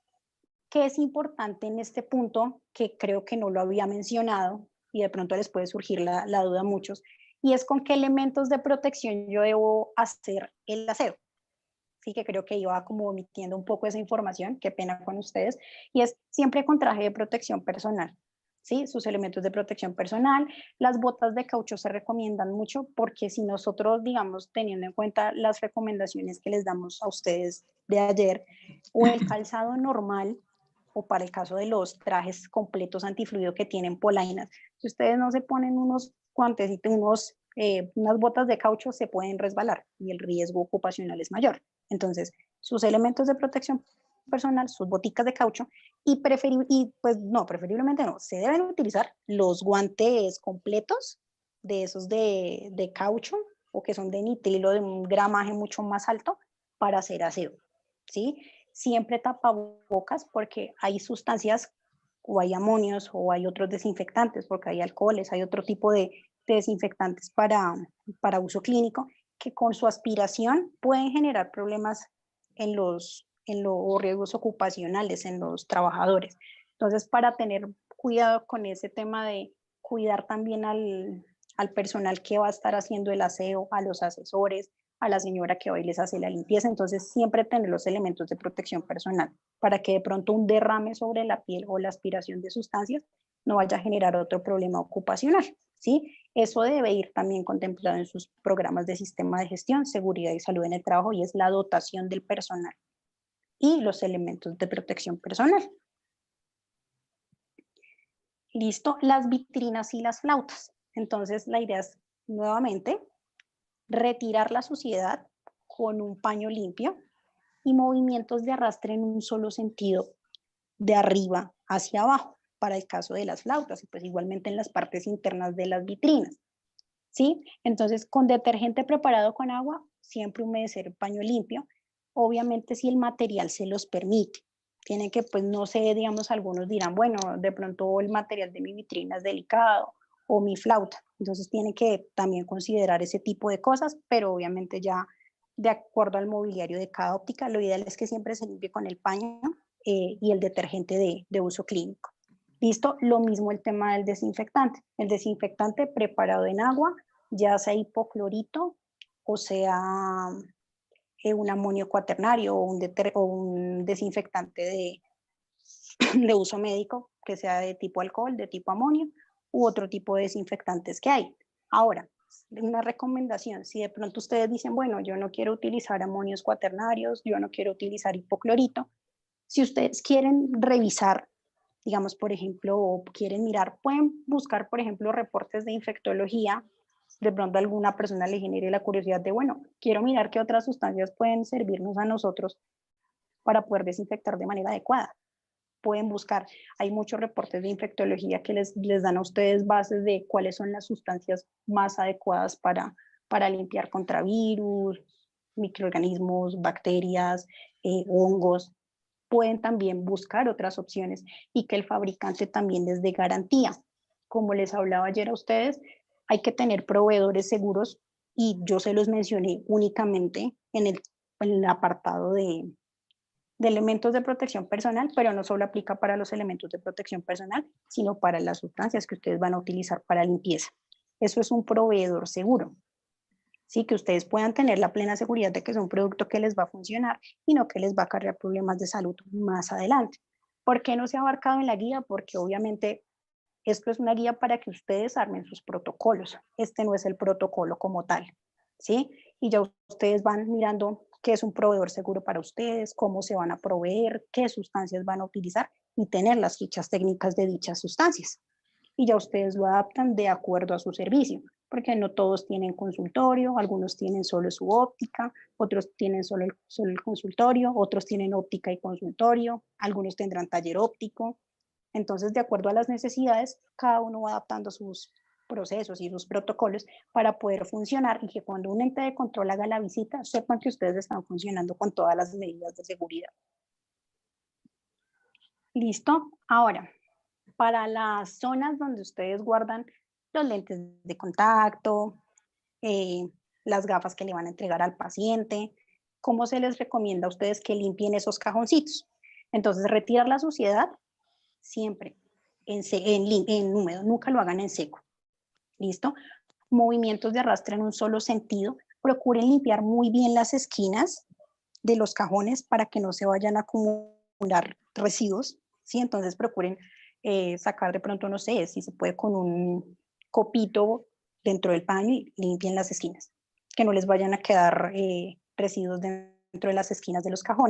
¿qué es importante en este punto? Que creo que no lo había mencionado y de pronto les puede surgir la duda a muchos, y es con qué elementos de protección yo debo hacer el aseo. Sí, que creo que iba como omitiendo un poco esa información, qué pena con ustedes, y es siempre con traje de protección personal. ¿Sí? Sus elementos de protección personal. Las botas de caucho se recomiendan mucho porque si nosotros, digamos, teniendo en cuenta las recomendaciones que les damos a ustedes de ayer, o el calzado normal, o para el caso de los trajes completos antifluido que tienen polainas, si ustedes no se ponen unos guantecitos, unas botas de caucho, se pueden resbalar y el riesgo ocupacional es mayor. Entonces, sus elementos de protección personal, sus boticas de caucho, y preferiblemente no, se deben utilizar los guantes completos de esos de caucho o que son de nitrilo de un gramaje mucho más alto para hacer aseo, ¿sí? Siempre tapabocas porque hay sustancias o hay amonios o hay otros desinfectantes, porque hay alcoholes, hay otro tipo de desinfectantes para uso clínico que con su aspiración pueden generar problemas en los riesgos ocupacionales en los trabajadores. Entonces, para tener cuidado con ese tema de cuidar también al personal que va a estar haciendo el aseo, a los asesores, a la señora que hoy les hace la limpieza, entonces siempre tener los elementos de protección personal para que de pronto un derrame sobre la piel o la aspiración de sustancias no vaya a generar otro problema ocupacional, ¿sí? Eso debe ir también contemplado en sus programas de sistema de gestión, seguridad y salud en el trabajo, y es la dotación del personal y los elementos de protección personal. Listo, las vitrinas y las flautas. Entonces la idea es nuevamente retirar la suciedad con un paño limpio y movimientos de arrastre en un solo sentido, de arriba hacia abajo, para el caso de las flautas, y pues igualmente en las partes internas de las vitrinas, ¿sí? Entonces, con detergente preparado con agua, siempre humedecer el paño limpio, obviamente si el material se los permite. Tienen que, pues no sé, digamos, algunos dirán, bueno, de pronto el material de mi vitrina es delicado o mi flauta, entonces tienen que también considerar ese tipo de cosas, pero obviamente ya de acuerdo al mobiliario de cada óptica, lo ideal es que siempre se limpie con el paño y el detergente de uso clínico. Listo, lo mismo el tema del desinfectante. El desinfectante preparado en agua, ya sea hipoclorito o sea un amonio cuaternario o un desinfectante de uso médico, que sea de tipo alcohol, de tipo amonio, u otro tipo de desinfectantes que hay. Ahora, una recomendación, si de pronto ustedes dicen, bueno, yo no quiero utilizar amonios cuaternarios, yo no quiero utilizar hipoclorito, si ustedes quieren revisar, digamos, por ejemplo, o quieren mirar, pueden buscar, por ejemplo, reportes de infectología. De pronto a alguna persona le genere la curiosidad de, bueno, quiero mirar qué otras sustancias pueden servirnos a nosotros para poder desinfectar de manera adecuada. Pueden buscar, hay muchos reportes de infectología que les dan a ustedes bases de cuáles son las sustancias más adecuadas para limpiar contra virus, microorganismos, bacterias, hongos. Pueden también buscar otras opciones y que el fabricante también les dé garantía. Como les hablaba ayer a ustedes, hay que tener proveedores seguros y yo se los mencioné únicamente en el apartado de elementos de protección personal, pero no solo aplica para los elementos de protección personal, sino para las sustancias que ustedes van a utilizar para limpieza. Eso es un proveedor seguro. Sí, que ustedes puedan tener la plena seguridad de que es un producto que les va a funcionar y no que les va a acarrear problemas de salud más adelante. ¿Por qué no se ha abarcado en la guía? Porque obviamente esto es una guía para que ustedes armen sus protocolos. Este no es el protocolo como tal, ¿sí? Y ya ustedes van mirando qué es un proveedor seguro para ustedes, cómo se van a proveer, qué sustancias van a utilizar y tener las fichas técnicas de dichas sustancias. Y ya ustedes lo adaptan de acuerdo a su servicio, porque no todos tienen consultorio, algunos tienen solo su óptica, otros tienen solo el consultorio, otros tienen óptica y consultorio, algunos tendrán taller óptico. Entonces, de acuerdo a las necesidades, cada uno va adaptando sus procesos y sus protocolos para poder funcionar y que cuando un ente de control haga la visita, sepan que ustedes están funcionando con todas las medidas de seguridad. ¿Listo? Ahora, para las zonas donde ustedes guardan los lentes de contacto, las gafas que le van a entregar al paciente, ¿cómo se les recomienda a ustedes que limpien esos cajoncitos? Entonces, retirar la suciedad siempre en húmedo, nunca lo hagan en seco. ¿Listo? Movimientos de arrastre en un solo sentido. Procuren limpiar muy bien las esquinas de los cajones para que no se vayan a acumular residuos, ¿sí? Entonces procuren sacar de pronto, no sé, si se puede con un copito dentro del paño y limpien las esquinas, que no les vayan a quedar residuos dentro de las esquinas de los cajones.